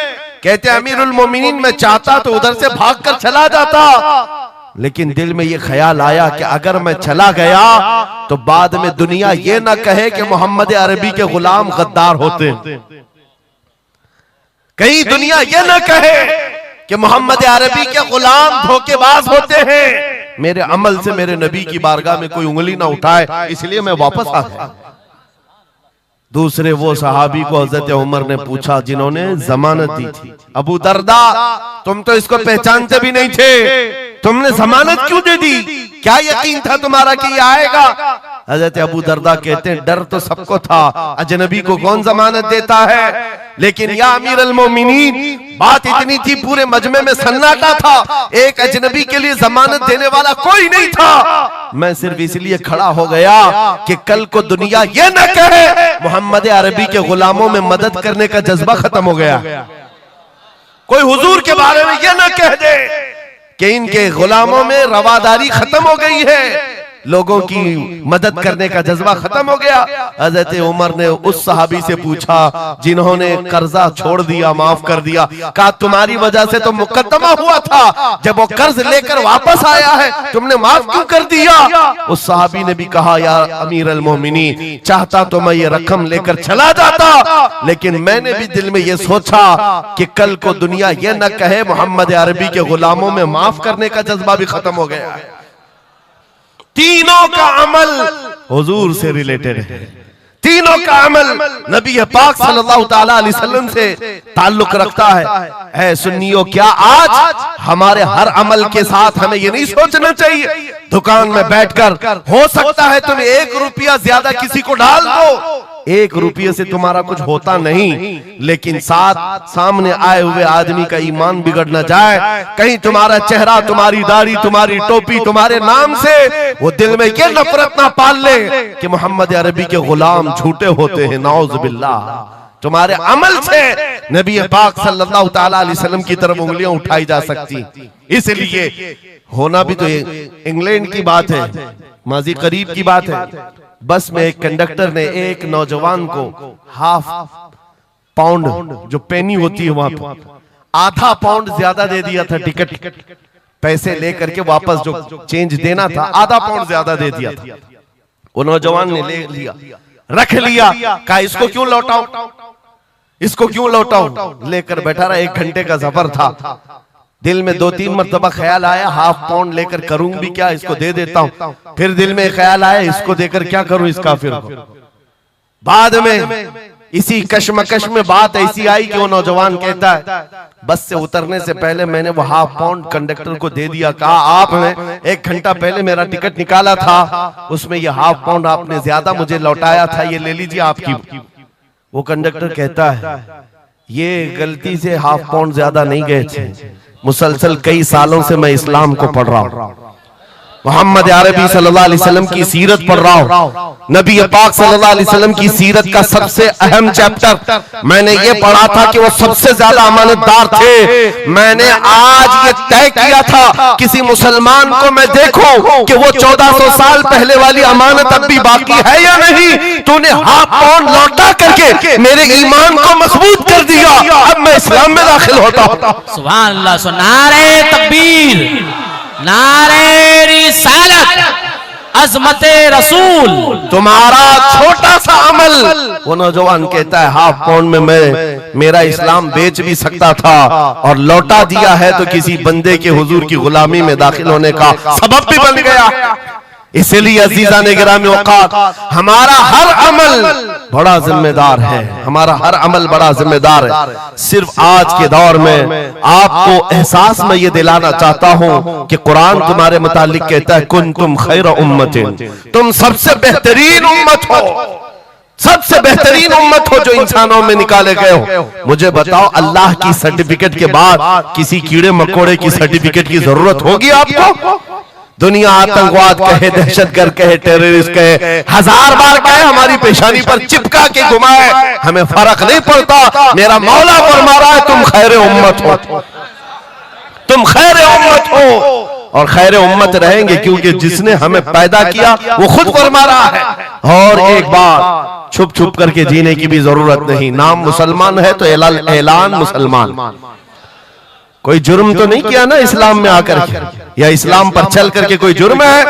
B: कहते अमीरुल मोमिनीन मैं चाहता तो उधर से भागकर चला जाता, लेकिन दिल में ये ख्याल आया कि अगर मैं चला गया तो बाद में दुनिया ये ना कहे कि मोहम्मद अरबी के गुलाम गद्दार होते, कहीं दुनिया ये ना कहे कि मोहम्मद अरबी के गुलाम धोखेबाज होते हैं। मेरे अमल से मेरे नबी की बारगाह में कोई उंगली ना उठाए, इसलिए मैं वापस आ गया। दूसरे वो सहाबी को हजरत उमर ने पूछा जिन्होंने जमानत दी थी, अबू दरदा तुम तो इसको पहचानते भी नहीं थे, तुमने जमानत क्यों दे दी? क्या यकीन था तुम्हारा कि ये आएगा? हजरत अबू दरदा कहते हैं डर तो सबको था, अजनबी को कौन जमानत देता है, लेकिन या अमीरुल मोमिनीन बात इतनी थी पूरे मजमे में सन्नाटा था, एक अजनबी के लिए जमानत देने वाला कोई नहीं था। मैं सिर्फ इसलिए खड़ा हो गया कि कल को दुनिया ये न कहे मोहम्मद अरबी के गुलामों में मदद करने का जज्बा खत्म हो गया, कोई हुजूर के बारे में ये न कह दे कि इनके गुलामों में रवादारी खत्म हो गई है, लोगों की मदद करने का जज्बा खत्म हो गया। हजरत उमर ने उस सहाबी से पूछा जिन्होंने कर्जा छोड़ दिया, माफ कर दिया, कहा तुम्हारी वजह से तो मुकदमा हुआ था, जब वो कर्ज लेकर वापस आया है तुमने माफ क्यों कर दिया? उस सहाबी ने भी कहा या अमीरुल मोमिनीन चाहता तो मैं ये रकम लेकर चला जाता, लेकिन मैंने भी दिल में ये सोचा कि कल को दुनिया ये न कहे मोहम्मद अरबी के गुलामों में माफ करने का जज्बा भी खत्म हो गया है। तीनों का अमल हुजूर से रिलेटेड है, तीनों का अमल नबी पाक सल्लल्लाहु ताला अलैहि वसल्लम से ताल्लुक रखता है। ऐ सुन्नियों, क्या आज हमारे हर अमल के साथ हमें ये नहीं सोचना चाहिए दुकान में बैठकर हो सकता है तुम 1 रुपया ज्यादा किसी को डाल दो, 1 रुपये से तुम्हारा कुछ होता नहीं, लेकिन साथ सामने आए हुए आदमी का ईमान बिगड़ न जाए, कहीं तुम्हारा चेहरा, तुम्हारी दाढ़ी, तुम्हारी टोपी तुम्हारे नाम से वो दिल में ये नफरत ना पाल ले कि मोहम्मद अरबी के गुलाम झूठे होते हैं, नाउज़ बिल्लाह। तुम्हारे अमल से नबी पाक सल्लल्लाहु ताला अलैहि वसल्लम की तरफ उंगलियां उठाई जा सकती। इसलिए होना भी तो इंग्लैंड की बात है, माजी करीब की बात है, बस में एक कंडक्टर ने एक नौजवान को ½ पाउंड जो पेनी होती है वहां पर ½ पाउंड ज्यादा दे दिया था, टिकट पैसे लेकर के वापस जो चेंज देना था ½ पाउंड ज्यादा दे दिया था। वो नौजवान ने ले लिया, रख लिया, कहा इसको क्यों लौटाऊं, इसको क्यों लौटाऊं, लेकर बैठा रहा। 1 घंटे का सफर था, दिल में 2-3 मरतबा ख्याल आया ½ पाउंड लेकर करूं भी क्या, इसको दे देता हूं, फिर दिल में ख्याल आया इसको देकर क्या करूं इस काफिर को। बाद में इसी कश्मकश में बात ऐसी आई कि वो नौजवान कहता है बस से उतरने से पहले मैंने वो ½ पाउंड कंडक्टर को दे दिया, कहा आपने 1 घंटा पहले मेरा टिकट निकाला था, उसमें ये ½ पाउंड आपने ज्यादा मुझे लौटाया था, ये ले लीजिए आपकी। वो कंडक्टर कहता है ये गलती से ½ पाउंड ज्यादा नहीं गए थे, मुसलसल कई सालों से मैं इस्लाम को पढ़ रहा हूं, मोहम्मद अरबी सल्लल्लाहु अलैहि वसल्लम की सीरत पढ़ रहा हूं, नबी पाक सल्लल्लाहु अलैहि वसल्लम की सीरत का सबसे अहम चैप्टर मैंने ये पढ़ा था कि वो सबसे ज्यादा अमानतदार थे। मैंने आज ये तय किया था किसी मुसलमान को मैं देखूं कि वो 1400 साल पहले वाली अमानत अब भी बाकी है या नहीं, तूने ½ पाउंड लौटा करके मेरे ईमान को मजबूत कर दिया, अब मैं इस्लाम में दाखिल होता हूं।
C: सुभान अल्लाह। सो नारे तकबीर, नारे रिसालत, अज़मते रसूल।
B: तुम्हारा छोटा सा अमल, वो नौजवान कहता है ½ पाउंड में मैं मेरा इस्लाम बेच भी सकता था और लौटा दिया है तो किसी बंदे के हुजूर की गुलामी में दाखिल होने का सबब भी बन गया। इसलिए अजीजा ने गिरामी औकात, हमारा हर अमल बड़ा जिम्मेदार है, हमारा हर अमल बड़ा जिम्मेदार है। सिर्फ आज के दौर में आपको एहसास में ये दिलाना चाहता हूं कि कुरान तुम्हारे मुतालिक कहता है कुंतुम खैर उम्मतिन, तुम सबसे बेहतरीन उम्मत हो, सबसे बेहतरीन उम्मत हो जो इंसानों में निकाले गए हो। मुझे बताओ अल्लाह की सर्टिफिकेट के बाद किसी कीड़े मकोड़े की सर्टिफिकेट की जरूरत होगी आपको? दुनिया आतंकवाद कहे, दहशतगर्द कहे, टेररिस्ट कहे, 1000 बार कहे, हमारी पेशानी पर चिपका के घुमाए, हमें फर्क नहीं पड़ता। मेरा मौला फरमा रहा है तुम खैर उम्मत हो, तुम खैर उम्मत हो और खैर उम्मत रहेंगे, क्योंकि जिसने हमें पैदा किया वो खुद फरमा रहा है। और एक बात, छुप छुप करके जीने की भी जरूरत नहीं। नाम मुसलमान है तो ऐलान मुसलमान। कोई जुर्म तो नहीं किया ना इस्लाम में आकर के, या इस्लाम पर चल करके कोई जुर्म है।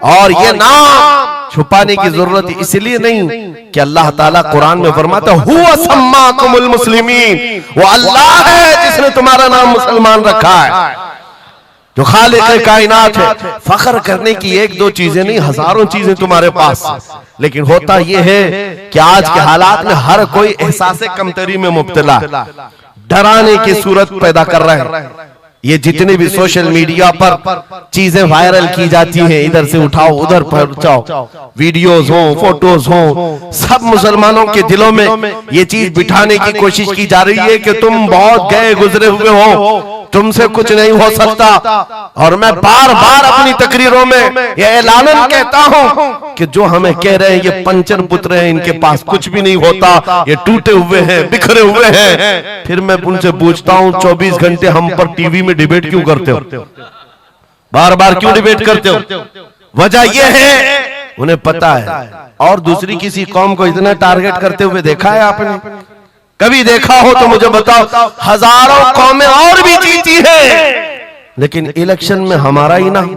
B: और ये नाम छुपाने की जरूरत इसलिए नहीं कि अल्लाह ताला कुरान में फरमाता हुवा सम्माकुमुल मुस्लिमीन, वो अल्लाह है जिसने तुम्हारा नाम मुसलमान रखा है, जो खालिक कायनात है। फख्र करने की एक दो चीजें नहीं, हजारों चीजें तुम्हारे पास। लेकिन होता यह है कि आज के हालात में हर कोई एहसास कमतरी में मुब्तला, डराने की सूरत पैदा कर रहे हैं। ये जितने भी सोशल मीडिया पर चीजें वायरल की जाती हैं, इधर से उठाओ उधर पहुंचाओ, वीडियोस हो, फोटोज हो, सब मुसलमानों के दिलों में ये चीज बिठाने की कोशिश की जा रही है कि तुम बहुत गए गुजरे हुए हो, तुमसे कुछ नहीं हो सकता। और मैं बार बार अपनी तकरीरों में ये ऐलानन कहता हूं कि जो हमें कह रहे हैं ये पंचर पुत्र हैं, इनके पास कुछ भी नहीं होता, ये टूटे हुए हैं, बिखरे हुए हैं, फिर मैं उनसे पूछता हूं 24 घंटे हम पर टीवी में डिबेट क्यों करते हो, बार बार क्यों डिबेट करते हो? वजह यह है उन्हें पता है। और दूसरी किसी कौम को इतना टारगेट करते हुए देखा है आपने? कभी देखा हो तो मुझे बताओ। हजारों कौमें और भी जीती हैं, लेकिन इलेक्शन में हमारा ही नाम,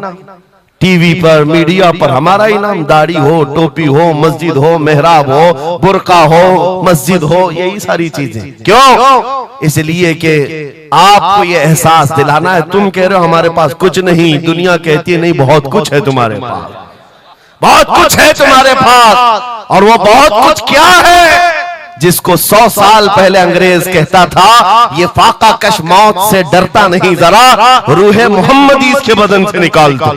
B: टीवी पर मीडिया पर हमारा ही नाम, दाढ़ी हो, टोपी हो, मस्जिद हो, मेहराब हो, बुर्का हो, मस्जिद हो, यही सारी चीजें। क्यों? इसलिए कि आपको ये एहसास दिलाना है। तुम कह रहे हो हमारे पास कुछ नहीं, दुनिया कहती है नहीं बहुत कुछ है तुम्हारे पास, बहुत कुछ है तुम्हारे पास। और वो बहुत कुछ क्या है जिसको 100 साल पहले अंग्रेज कहता था ये फाका कश मौत से डरता नहीं, जरा रूहे मोहम्मदी इसके बदन से निकाल दो।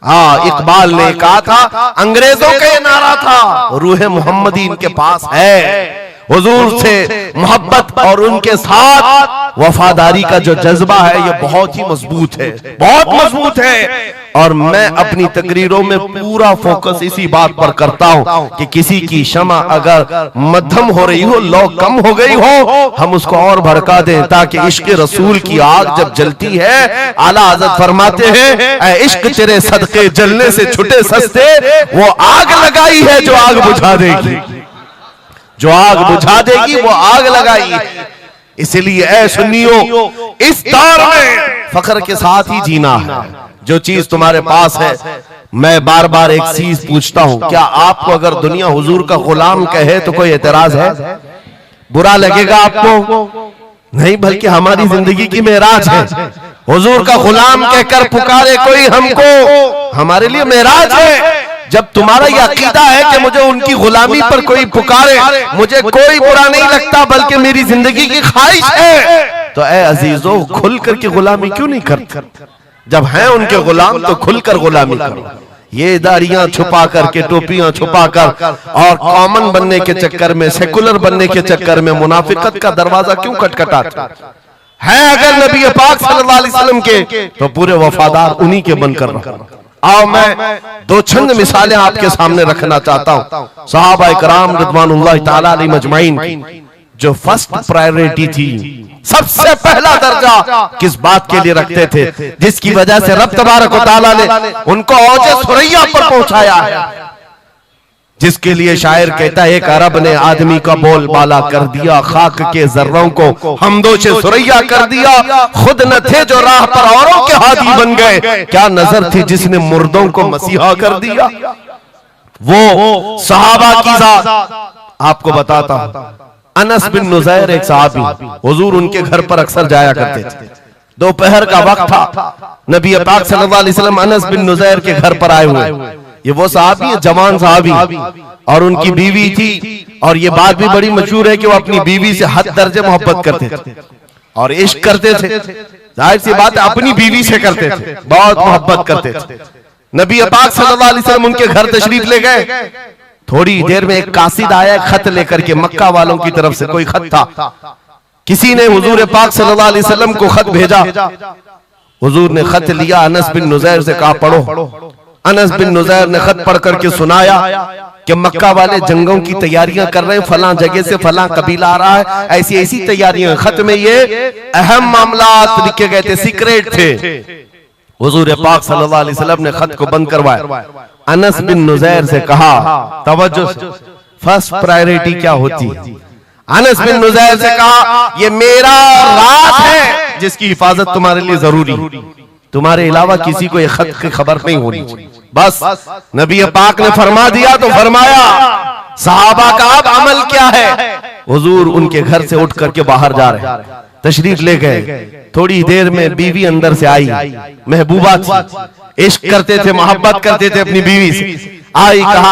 B: हाँ, इकबाल ने कहा था, अंग्रेजों का ये नारा था, रूहे मोहम्मदी इनके पास है। हुजूर से मोहब्बत और उनके साथ वफादारी का जो जज्बा है ये बहुत ही मजबूत है, बहुत मजबूत है। और मैं अपनी तकरीरों में पूरा फोकस इसी बात पर करता हूं कि किसी की क्षमा अगर मध्यम हो रही हो, लौ कम हो गई हो, हम उसको और भड़का दें, ताकि इश्क रसूल की आग जब जलती है, आला हज़रत फरमाते हैं ऐ इश्क तेरे सदके जलने से छुटे सस्ते, वो आग लगाई है जो आग बुझा देगी, जो आग बुझा देगी वो आग लगाई। इसलिए ऐ सुन्नियों, इस दौर में फख्र के साथ ही जीना है। जो चीज तुम्हारे पास है, मैं बार बार एक चीज पूछता हूं, क्या आपको अगर दुनिया हुजूर का गुलाम कहे तो कोई एतराज है? बुरा लगेगा आपको? नहीं, बल्कि हमारी जिंदगी की मेराज है। हुजूर का गुलाम कहकर पुकारे कोई हमको, हमारे लिए मेराज है। जब तुम्हारा यह अकीदा है कि मुझे उनकी गुलामी पर कोई पुकारे, मुझे कोई बुरा नहीं लगता, बल्कि मेरी जिंदगी की ख्वाहिश है, तो ऐ अजीजों खुल करके गुलामी क्यों नहीं करते? जब हैं उनके गुलाम तो खुलकर गुलामी करो। ये दाढ़ियां छुपा करके, टोपियां छुपा कर और कॉमन बनने के चक्कर में, सेकुलर बनने के चक्कर में मुनाफिकत का दरवाजा क्यों खटखटाते है? अगर नबी पाक सल्लल्लाहु अलैहि वसल्लम के तो पूरे वफादार उन्हीं के बनकर रहो। आओ मैं दो चंद मिसालें आपके सामने रखना चाहता हूं। सहाबा इकराम रिज़वानुल्लाह ताला अलैहिम अजमाइन, जो फर्स्ट प्रायोरिटी थी, सबसे पहला दर्जा किस बात के लिए रखते थे, जिसकी वजह से रब तबारक व तआला ने उनको औजे सुरैया पर पहुंचाया है, जिसके लिए शायर कहता है एक अरब ने आदमी का बोल बाला कर दिया, खाक के जर्रों को हमदोशे सुरैया कर दिया, खुद न थे जो राह पर औरों के हादी बन गए, क्या नजर थी जिसने मुर्दों को मसीहा कर दिया। वो सहाबा की जात आपको बताता हूं। अनस बिन नुज़ैर एक सहाबी, हुजूर उनके घर पर अक्सर जाया करते थे। दोपहर का वक्त था, नबी पाक सल्लल्लाहु अलैहि वसल्लम अनस बिन नुज़ैर के घर पर आए हुए। ये वो सहाबी है, जवान सहाबी, और उनकी बीवी थी। और ये बात भी बड़ी मशहूर है कि वो अपनी बीवी से हद दर्जे मोहब्बत करते थे और इश्क करते थे। जाहिर सी बात है अपनी बीवी से करते थे, बहुत मोहब्बत करते थे। नबी पाक सल्लल्लाहु अलैहि वसल्लम उनके घर तशरीफ ले गए। थोड़ी देर में एक कासिद आया खत लेकर के, मक्का वालों की तरफ से कोई खत था। किसी ने हुजूर पाक सल्लल्लाहु अलैहि वसल्लम को खत भेजा। हुजूर ने खत लिया, अनस बिन नुज़ैर से कहा पढ़ो। अनस बिन नुज़ैर ने खत पढ़ करके सुनाया कि मक्का वाले जंगों की तैयारियां कर रहे हैं, फलां जगह से फलां कबीला आ रहा है, ऐसी ऐसी तैयारियां। खत में ये अहम मामलात लिखे गए थे, सीक्रेट थे। हुजूर पाक सल्लल्लाहु अलैहि वसल्लम ने खत को बंद करवाया। अनस बिन नुज़ैर से कहा, तवज्जो, फर्स्ट प्रायोरिटी क्या होती है? अनस बिन नुज़ैर से कहा, ये मेरा राज है जिसकी हिफाजत तुम्हारे लिए जरूरी, तुम्हारे अलावा किसी को ये खत की खबर नहीं होनी चाहिए। बस नबी पाक ने फरमा दिया तो फरमाया। सहाबा का अब अमल क्या है? हुजूर उनके घर से उठ करके बाहर जा रहे, तशरीफ ले गए। थोड़ी देर में बीवी अंदर से आई, महबूबा थी, इश्क करते थे, मोहब्बत करते थे अपनी बीवी से। आई, कहा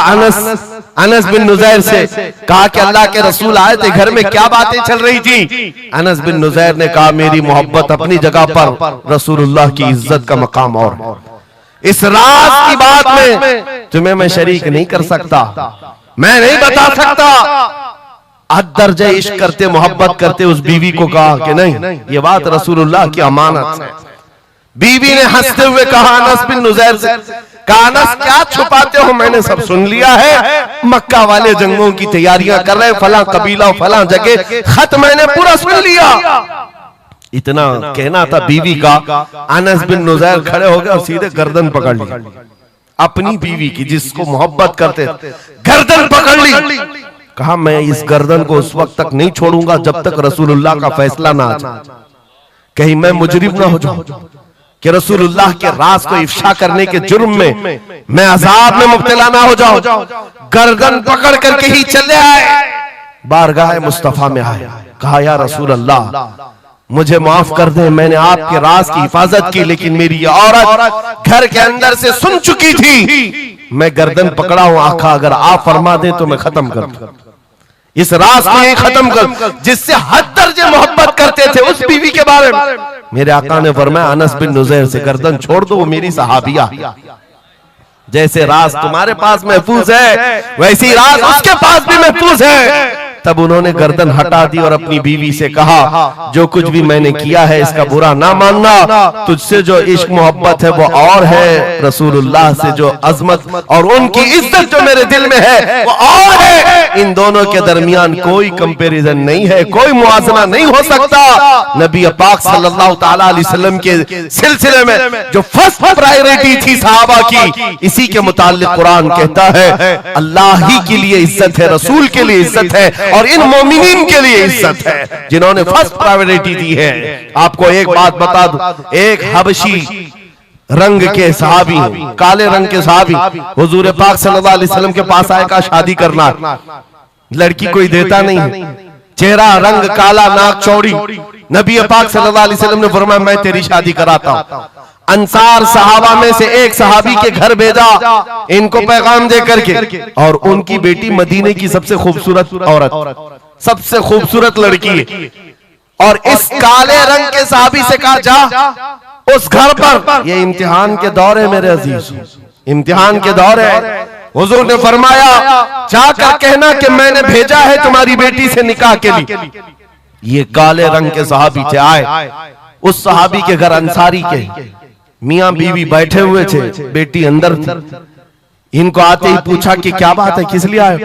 B: अनस बिन नुज़ैर से कहा कि अल्लाह के रसूल आए थे, घर में क्या बातें चल रही थी? अनस बिन नुज़ैर ने कहा, मेरी मोहब्बत अपनी जगह पर, रसूलुल्लाह की इज्जत का मकाम और इस राज की बात में तुम्हें मैं शरीक नहीं कर सकता, मैं नहीं बता सकता। हद दर्जे इश्क करते, मोहब्बत करते उस बीवी को कहा कि नहीं, ये बात रसूलुल्लाह की अमानत है। बीवी ने हंसते हुए कहा अनस बिन नुज़ैर से, कहा अनस क्या छुपाते हो, मैंने सब सुन लिया है। मक्का वाले जंगों की तैयारियां कर रहे, फलां कबीला फलां जगह, खत मैंने पूरा सुन लिया। इतना कहना था बीवी का। अनस बिन नुज़ैर खड़े हो गए और सीधे गर्दन पकड़ ली, अपनी बीवी की जिसको मोहब्बत करते, गर्दन पकड़ ली। कहा मैं इस गर्दन को उस वक्त तक नहीं छोड़ूंगा जब तक रसूलुल्लाह का फैसला ना आ जाए, कहीं मैं मुजरिम ना हो जाऊं कि रसूलुल्लाह के राज को इफ्शा करने के जुर्म में मैं अजाब में मुब्तला ना हो जाऊं। गर्दन पकड़ करके ही चले आए, बारगाह मुस्तफा में आए। कहा या रसूल अल्लाह, मुझे माफ कर दे, मैंने आपके राज की हिफाजत की, लेकिन मेरी ये औरत घर के अंदर से सुन चुकी थी, मैं गर्दन पकड़ा हूं। आका अगर आप फरमा दें तो मैं खत्म कर दूं, इस राज को ही खत्म कर, जिससे हद दर्जे मोहब्बत करते थे उस बीवी के बारे में। मेरे आका ने फरमाया अनस बिन नुज़ैर से गर्दन छोड़ दो, वो मेरी सहाबिया। जैसे राज तुम्हारे पास महफूज है, वैसी राज उसके पास भी महफूज है। तब उन्होंने गर्दन हटा दी और अपनी बीवी से कहा, जो कुछ भी मैंने किया है इसका बुरा ना मानना, तुझसे जो इश्क मोहब्बत है वो और है, रसूलुल्लाह से जो अजमत और उनकी इज्जत जो मेरे दिल में है वो और है। इन दोनों के दरमियान कोई कंपैरिजन नहीं है, कोई मुआजना नहीं हो सकता। नबी पाक सल्लल्लाहु तआला अलैहि वसल्लम के सिलसिले में जो फर्स्ट प्रायोरिटी थी सहाबा की, इसी के मुताल्लिक कुरान कहता है अल्लाह ही के लिए इज्जत है, रसूल के लिए इज्जत है और इन मोमिनीन के लिए इज्जत है जिन्होंने फर्स्ट प्रायोरिटी दी है। आपको एक बात बता दूं, एक हबशी रंग के सहाबी, काले रंग के सहाबी हुजूर पाक सल्लल्लाहु अलैहि वसल्लम के पास आए, कहा शादी करना। लड़की कोई देता नहीं, चेहरा रंग काला, नाक चौड़ी। नबी पाक सल्लल्लाहु अलैहि वसल्लम ने फरमाया मैं तेरी शादी कराता हूं। अंसार सहाबा में से एक सहाबी के घर भेजा इनको पैगाम दे करके, और उनकी बेटी मदीने की सबसे खूबसूरत औरत, सबसे खूबसूरत लड़की है। और इस काले रंग के सहाबी से कहा जा उस घर पर, ये इम्तिहान के दौर है मेरे अजीज, इम्तिहान के दौर है। हुजूर ने फरमाया जाकर कहना कि मैंने भेजा है तुम्हारी बेटी से निकाह के लिए। ये काले रंग के सहाबी थे, आए उस सहाबी के घर, अंसारी के मियां बीवी बैठे हुए थे, बेटी अंदर थी। इनको आते ही पूछा कि क्या बात है, किस लिए आए?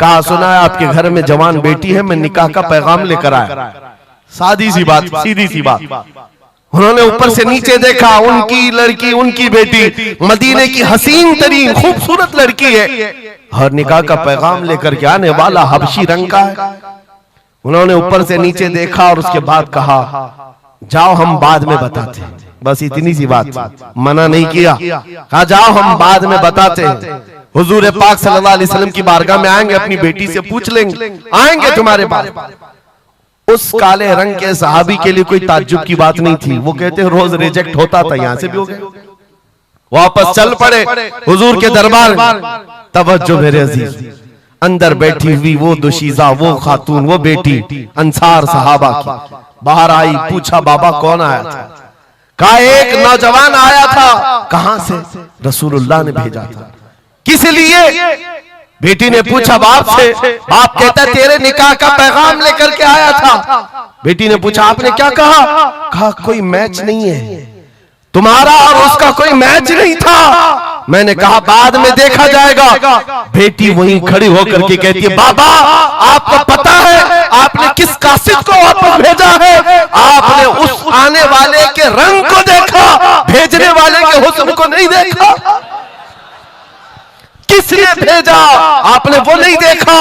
B: कहा सुना है आपके घर में जवान बेटी है, मैं निकाह का पैगाम लेकर आया। सादी सी बात, सीधी सी बात। उन्होंने ऊपर से नीचे देखा, उनकी लड़की, उनकी बेटी मदीने की हसीन तरीन खूबसूरत लड़की है और निकाह का पैगाम लेकर के आने वाला हबशी रंग का है। उन्होंने ऊपर से नीचे देखा और उसके बाद कहा जाओ हम बाद में बताते हैं। बस इतनी सी बात, मना नहीं किया, कहा जाओ हम बाद में बताते हैं। हुजूर पाक सल्लल्लाहु अलैहि वसल्लम की बारगाह में आएंगे, अपनी बेटी से पूछ लेंगे, आएंगे तुम्हारे पास। उस काले रंग के सहाबी के लिए कोई ताज्जुब की बात नहीं थी। वो कहते हैं रोज रिजेक्ट होता था, यहां से भी हो गए। वापस चल पड़े हुजूर के दरबार में। तवज्जो मेरे अजीज, अंदर बैठी हुई वो दुशीजा, वो खातून, वो बेटी अंसार सहाबा की बाहर आई। पूछा बाबा कौन आया था? कहा एक नौजवान आया था। कहां से? रसूलुल्लाह ने भेजा था। किस लिए? बेटी ने पूछा बाप से। बाप कहता तेरे निकाह का पैगाम लेकर के आया था। बेटी ने पूछा आपने क्या कहा? कहा कोई मैच नहीं है,
A: तुम्हारा और उसका कोई मैच नहीं था। मैंने कहा बाद में देखा जाएगा। बेटी वहीं खड़ी होकर के कहती है, बाबा आपको पता है आपने किस कासिद को वापस भेजा है? आपने उस आने वाले के रंग को देखा, भेजने वाले के हुस्न को नहीं देखा। किसने भेजा आपने वो नहीं देखा।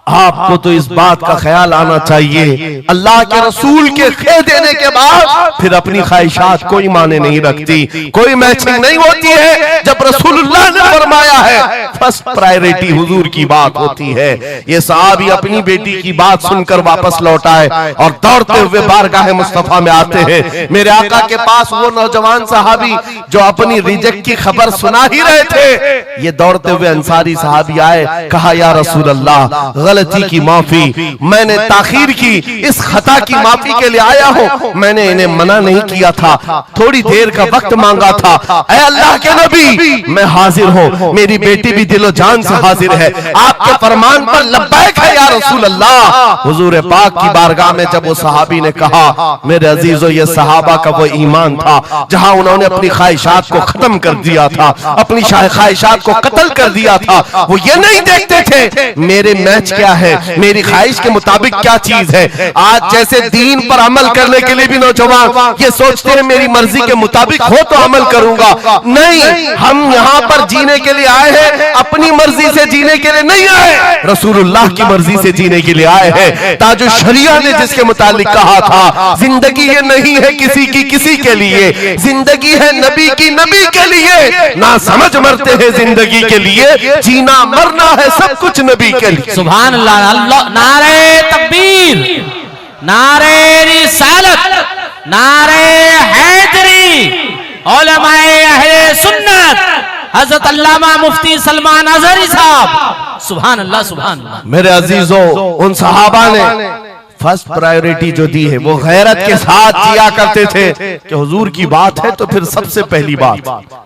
A: आपको तो इस बात का ख्याल आना चाहिए, अल्लाह के रसूल के कह देने के बाद फिर अपनी ख्वाहिशात कोई माने नहीं रखती, कोई मैचिंग नहीं होती है। जब रसूलुल्लाह ने फरमाया है फर्स्ट प्रायोरिटी हुजूर की बात होती है। ये सहाबी अपनी बेटी की बात सुनकर वापस लौट आए और दौड़ते हुए बारगाह मुस्तफा में आते हैं। मेरे आका के पास वो नौजवान सहाबी जो अपनी रिजेक्ट की खबर सुना ही रहे थे, ये दौड़ते हुए अंसारी सहाबी आए, कहा या रसूल अल्लाह गलती की माफी, मैंने ताखीर की, इस खता की माफी के लिए आया हूं। मैंने इन्हें मना नहीं किया था, थोड़ी देर का वक्त मांगा था। ऐ अल्लाह के नबी मैं हाजिर हूं, मेरी बेटी भी दिलो जान से हाजिर है, आपके फरमान पर लब्बैक है या रसूल अल्लाह। हुजूर पाक की बारगाह में जब वो सहाबी ने कहा, मेरे अजीजों ये सहाबा का वो ईमान था जहां उन्होंने अपनी ख्वाहिशात को खत्म कर दिया था, अपनी ख्वाहिशात को कत्ल कर दिया था। वो ये नहीं देखते थे मेरे मैच क्या है, मेरी ख्वाहिश के मुताबिक क्या चीज है। आज जैसे दीन पर अमल करने के लिए भी नौजवान ये सोचते हैं मेरी मर्जी के मुताबिक हो तो अमल करूंगा। नहीं, हम यहाँ पर जीने के लिए आए हैं, अपनी मर्जी से जीने के लिए नहीं आए, रसूलुल्लाह की मर्जी से जीने के लिए आए हैं। ताजो शरिया ने जिसके मुतालिक कहा था, जिंदगी ये नहीं है किसी की किसी के लिए, जिंदगी है नबी की नबी के लिए। ना समझ मरते हैं जिंदगी के लिए, जीना मरना है सब कुछ नबी के लिए।
C: सुभान अल्लाह, अल्लाह, नारे तकबीर, नारे रिसालत, नारे हैदरी, उलमाए अहले सुन्नत, हजरत अल्लामा मुफ्ती सलमान अजहरी साहब। सुभान अल्लाह, सुभान अल्लाह।
A: मेरे अजीजों, उन सहाबा ने फर्स्ट प्रायोरिटी जो दी है वो गैरत के साथ जिया करते थे कि हुजूर की बात है तो फिर सबसे पहली बात।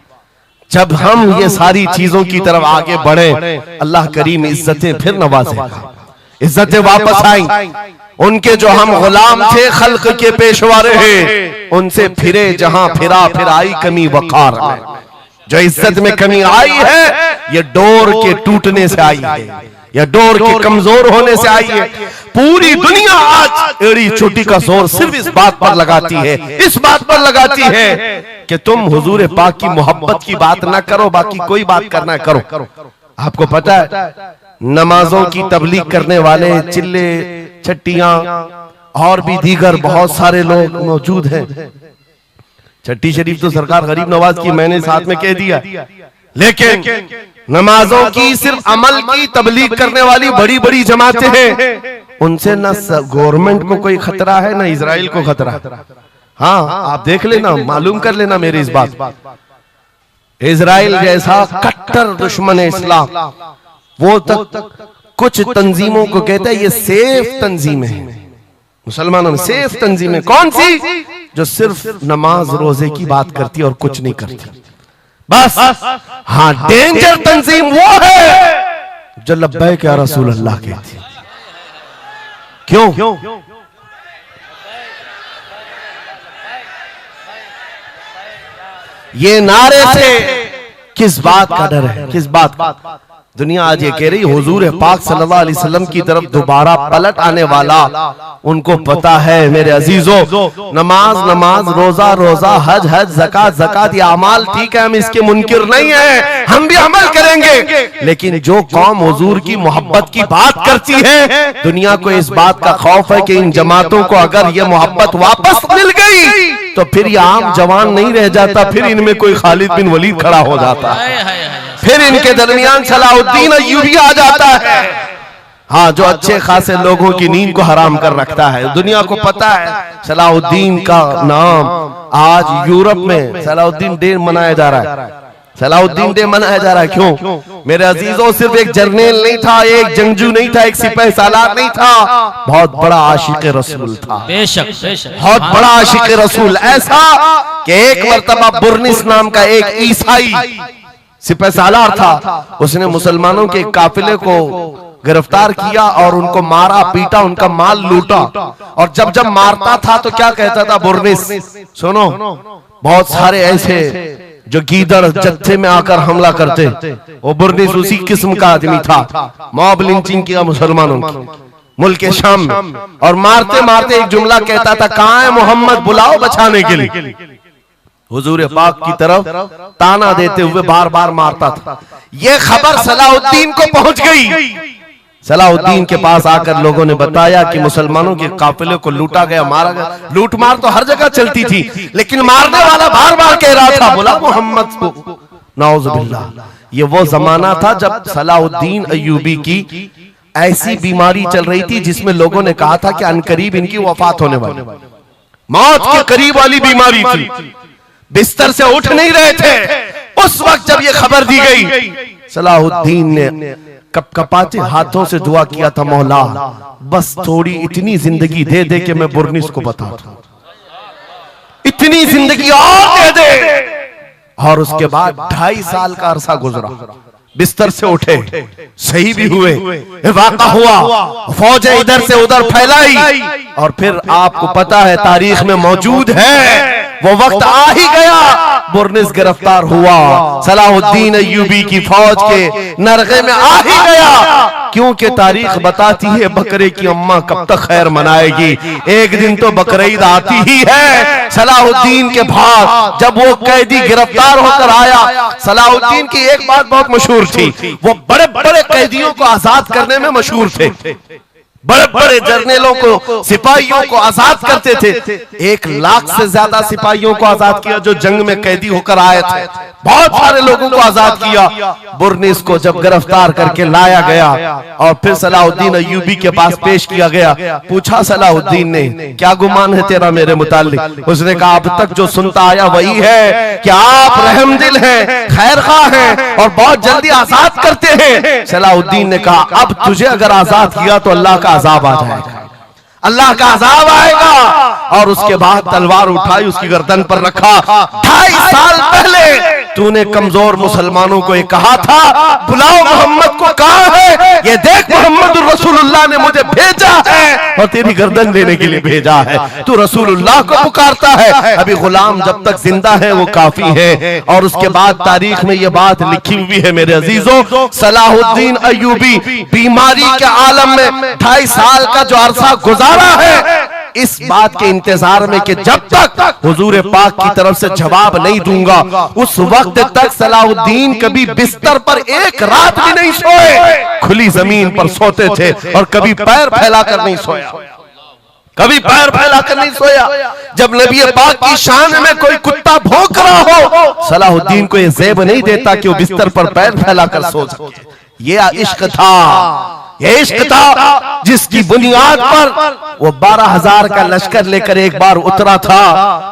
A: जब हम ये सारी चीजों की तरफ आगे बढ़े, अल्लाह करीम इज्जतें फिर नवाजेगा, इज्जतें वापस आई। उनके जो हम गुलाम थे खल्क के पेशवा रहे, उनसे फिरे जहां फिरा फिर आई कमी वकार में। जो इज्जत में कमी आई है ये डोर के टूटने से आई है, या डोर के कमजोर होने से आई है। पूरी दुनिया आज एड़ी चोटी का जोर सिर्फ इस बात पर लगाती है, इस बात पर लगाती है कि तुम हुजूर पाक की मोहब्बत की बात ना करो, बाकी कोई बात करना करो। आपको पता है नमाजों की तबलीग करने वाले चिल्ले छट्टियां और भी दीगर बहुत सारे लोग मौजूद हैं। छट्टी शरीफ तो सरकार गरीब नवाज की मैंने साथ में कह दिया, लेकिन नमाजों की सिर्फ अमल की तबलीग करने वाली बड़ी बड़ी जमातें हैं, उनसे ना गवर्नमेंट को कोई खतरा है ना इजराइल को खतरा है। हाँ, आप देख लेना, मालूम कर लेना मेरी इस बात। इजराइल जैसा कट्टर दुश्मन इस्लाम, वो तक कुछ तंजीमों को कहता है ये सेफ तंजीम है, मुसलमानों में सेफ तंजीम है। कौन सी? जो सिर्फ नमाज रोजे की बात करती है और कुछ नहीं करती, बस। हाँ, डेंजर तंजीम वो है जो लब्बैक या रसूल अल्लाह कहती है। क्यों? ये नारे से किस बात का डर है, किस बात का? दुनिया आज ये कह रही हुजूर पाक सल्लल्लाहु अलैहि वसल्लम की तरफ दोबारा पलट आने वाला, उनको पता है मेरे अजीजों, नमाज नमाज, रोजा रोजा, हज हज, ज़कात ज़कात, ये अमाल ठीक है, हम इसके मुनकिर नहीं है, हम भी अमल करेंगे। लेकिन जो कौम हुजूर की मोहब्बत की बात करती है, दुनिया को इस बात का खौफ है कि इन जमातों को अगर ये मोहब्बत वापस मिल गई तो फिर ये आम जवान नहीं रह जाता, फिर इनमें कोई खालिद बिन वलीद खड़ा हो जाता है, फिर इनके दरमियान सलाहुद्दीन अय्यूबी आ जाता है। हाँ, जो अच्छे खासे लोगों की नींद को हराम कर रखता है। दुनिया को पता है सलाहुद्दीन का नाम आज यूरोप में सलाहुद्दीन डे मनाया जा रहा है, सलाहुद्दीन डे मनाया जा रहा है। क्यों मेरे अजीजों? सिर्फ एक जर्नल नहीं था, एक जंगजू नहीं था, एक सिपाही सालार नहीं था, बहुत बड़ा आशिक रसूल था।
C: बेशक बेशक,
A: बहुत बड़ा आशिक रसूल, ऐसा कि एक मर्तबा बुर्निस नाम का एक ईसाई सिपाही सालार था, उसने मुसलमानों के काफिले को
B: गिरफ्तार किया और उनको मारा पीटा, उनका माल लूटा। और जब जब मारता था तो क्या कहता था? बुर्निस। सुनो, बहुत सारे ऐसे जो गीदड़ जत्थे में आकर हमला करते, वो बुर्निस उसी किस्म का आदमी था। मॉब लिंचिंग किया मुसलमानों की मुल्क के शाम में, और मारते मारते एक जुमला कहता था, कहां है मोहम्मद, बुलाओ बचाने के लिए। हुजूर पाक की तरफ ताना देते हुए बार बार मारता था। यह खबर सलाहुद्दीन को पहुंच गई। सलाहुद्दीन के पास आकर लोगों ने बताया कि मुसलमानों के काफिले को लूटा गया, मारा गया। लूट मार तो हर जगह चलती थी, लेकिन मारने वाला बार बार कह रहा था, बुला मोहम्मद को। नाउजुबिल्लाह। ये वो जमाना था जब सलाहुद्दीन अय्यूबी की ऐसी बीमारी चल रही थी जिसमें लोगों ने कहा था कि अनकरीब इनकी वफात होने वाली, मौत के करीब वाली बीमारी थी, बिस्तर से उठ नहीं रहे थे। उस वक्त जब ये खबर दी गई, सलाहुद्दीन ने कपकपाते हाथों से दुआ किया था, मौला बस थोड़ी इतनी जिंदगी दे दे कि मैं बुर्निस को बता दूं, इतनी जिंदगी और दे दे। और उसके बाद 2.5 साल का अरसा गुजरा, बिस्तर से उठे, सही भी हुए, वाक़ा हुआ, फौजें इधर से उधर फैलाई, और फिर आपको पता है तारीख में मौजूद है, वो वक्त आ ही गया, बुर्निस गिरफ्तार हुआ, सलाहुद्दीन अय्यूबी की फौज के नरगे में आ ही गया। क्योंकि तारीख बताती है बकरे की अम्मा कब तक खैर मनाएगी, एक दिन तो बकरीद आती ही है। सलाहुद्दीन के बाद जब वो कैदी गिरफ्तार होकर आया, सलाहुद्दीन की एक बात बहुत मशहूर थी, वो बड़े बड़े कैदियों को आजाद करने में मशहूर थे, बड़े बड़े जर्नलों को, सिपाहियों को आजाद करते थे। 1 लाख से ज्यादा सिपाहियों को आजाद किया जो जंग में कैदी होकर आए थे, बहुत सारे लोगों को आजाद किया। बुर्निस को जब गिरफ्तार करके लाया गया और फिर सलाहुद्दीन अय्यूबी के पास पेश किया गया, पूछा सलाहुद्दीन ने, क्या गुमान है तेरा मेरे मुताल्लिक? उसने कहा, अब तक जो सुनता आया वही है कि आप रहमदिल हैं, खैरख्वाह हैं और बहुत जल्दी आजाद करते हैं। सलाहुद्दीन ने कहा, अब तुझे अगर आजाद किया तो अल्लाह का अजाब आ जाएगा, अल्लाह का अजाब आएगा। और उसके बाद तलवार उठाई, उसकी गर्दन पर रखा। 2.5 साल पहले तूने कमजोर मुसलमानों को एक कहा था, बुलाओ मोहम्मद को, कहां है ये देख, मोहम्मद रसूलुल्लाह ने मुझे भेजा है और तेरी गर्दन लेने के लिए भेजा है। तू रसूलुल्लाह को पुकारता है, अभी गुलाम जब तक जिंदा है वो काफी है। और उसके बाद तारीख में ये बात लिखी हुई है मेरे अजीजों, सलाहुद्दीन अय्यूबी बीमारी के आलम में 2.5 साल का जो अरसा गुजारा है, इस बात के इंतजार में कि जब तक हुजूर पाक की तरफ से जवाब नहीं दूंगा, उस वक्त तक सलाहुद्दीन कभी बिस्तर पर एक रात भी नहीं सोए, खुली जमीन पर सोते थे और कभी पैर फैलाकर नहीं सोया, कभी पैर फैलाकर नहीं सोया। जब नबी पाक की शान में कोई कुत्ता भौंक रहा हो, सलाहुद्दीन को यह ज़ेब नहीं देता कि वो बिस्तर पर पैर फैलाकर सो सके। ये इश्क था, ये इश्क था जिसकी बुनियाद पर वो 12,000 का लश्कर लेकर एक बार उतरा था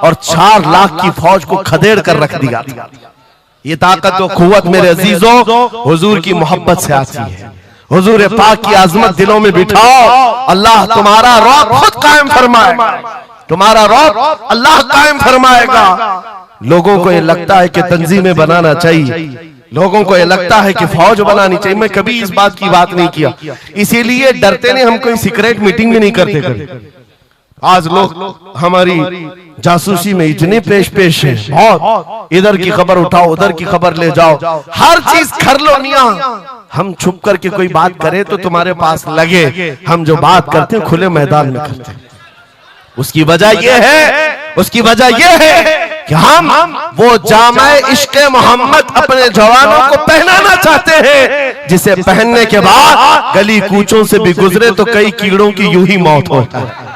B: और 4 लाख की फौज को खदेड़ कर रख दिया था। ये ताकत और कुव्वत मेरे अजीजों हुजूर की मोहब्बत से आती है। हुजूर पाक की आजमत दिलों में बिठाओ, अल्लाह तुम्हारा रौब खुद कायम फरमाएगा, तुम्हारा रौब अल्लाह कायम फरमाएगा। लोगों को ये लगता है कि तंजीमें बनाना चाहिए, लोगों को ये लगता है कि फौज बनानी चाहिए। मैं कभी इस बात की बात नहीं किया, इसीलिए डरते नहीं, हम कोई सीक्रेट मीटिंग भी नहीं करते कभी। आज लोग हमारी जासूसी में इतने पेश हैं, बहुत इधर की खबर उठाओ, उधर की खबर ले जाओ, हर चीज कर लो मियां। हम छुप करके कोई बात करें तो तुम्हारे पास लगे हम जो बात करते हैं खुले मैदान में करते हैं। उसकी वजह यह है, उसकी वजह यह है कि हम वो जामे इश्क़े मोहम्मद अपने जवानों को पहनाना चाहते हैं, जिसे पहनने के बाद गली कूचों से भी गुजरे तो कई कीड़ों की यूं ही मौत होता है।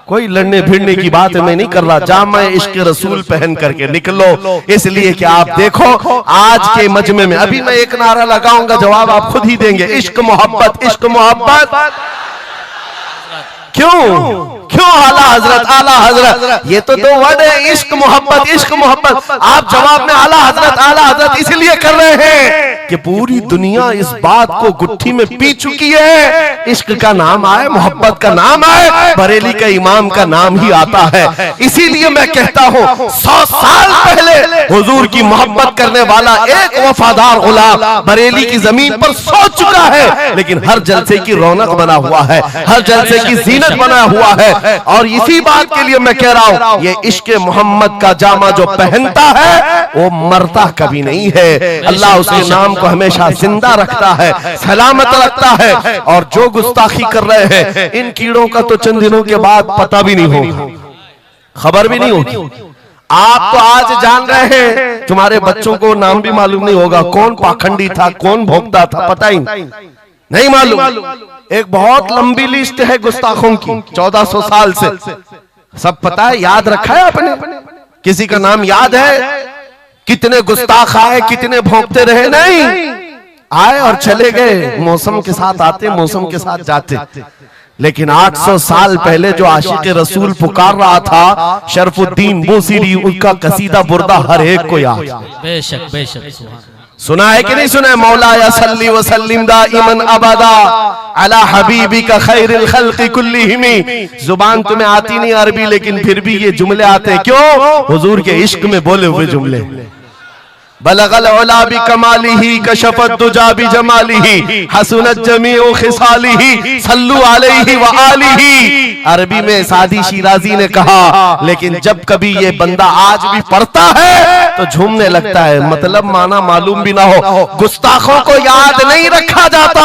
B: कोई लड़ने भिड़ने की बात मैं नहीं कर रहा, जामे इश्क़े रसूल पहन करके निकलो। इसलिए कि आप देखो आज के मजमे में, अभी मैं एक नारा लगाऊंगा, जवाब आप खुद ही देंगे, इश्क मोहब्बत, इश्क मोहब्बत। क्यों आला हजरत, आला हजरत, ये तो 2 वर्ड है, इश्क मोहब्बत, इश्क मोहब्बत। आप जवाब में आला हजरत इसलिए कर रहे हैं
A: कि पूरी दुनिया इस बात को गुत्थी में पी चुकी है, इश्क का नाम आए, मोहब्बत का नाम आए, बरेली का इमाम का नाम ही आता है। इसीलिए मैं कहता हूं 100 साल पहले हुजूर की मोहब्बत करने वाला एक वफादार गुलाम बरेली की जमीन पर सो चुका है, लेकिन हर जलसे की रौनक बना हुआ है, हर जलसे की जीनत बना हुआ है। और इसी बात के लिए मैं कह रहा हूं, ये इश्क मोहम्मद का जामा जो पहनता है वो मरता कभी नहीं है। अल्लाह उसके नाम को हमेशा जिंदा रखता है, सलामत रखता है। और जो गुस्ताखी कर रहे हैं, इन कीड़ों का तो चंद दिनों के बाद पता भी नहीं होगा, खबर भी नहीं होगी। आप तो आज जान रहे हैं, तुम्हारे बच्चों को नाम भी मालूम नहीं होगा, कौन पाखंडी था, कौन भोगता था, पता ही नहीं मालूम। एक बहुत लंबी लिस्ट है गुस्ताखों की, 1400 साल से, सब पता है, याद रखा है आपने? किसी का नाम याद है? कितने गुस्ताख आए, कितने भोंकते रहे? नहीं, आए और चले गए, मौसम के साथ आते, मौसम के साथ जाते। लेकिन 800 साल पहले जो आशिक रसूल पुकार रहा था, शरफुद्दीन बूसीरी, उनका कसीदा बुर्दा हर एक को याद।
C: बेशक बेशक,
A: सुना है कि नहीं सुना है? मौलाया सल्ली व सल्लिम दाइमन अबदा अला हबीबिका खैरिल खल्क़ि कुल्लिहिम। जुबान तुम्हें आती नहीं अरबी, लेकिन फिर भी ये जुमले आते हैं, क्यों? हुजूर के इश्क में बोले हुए जुमले। बलगल उला बि कमालिही कशफत दुजा बि जमालिही हसनत जमीउ खिसालिही सल्लु अलैहि व आलिही। अरबी में सादी शिराजी ने कहा, लेकिन जब कभी ये बंदा आज भी पढ़ता है तो झूमने लगता है, मतलब माना मालूम भी ना हो। गुस्ताखों को याद नहीं रखा जाता,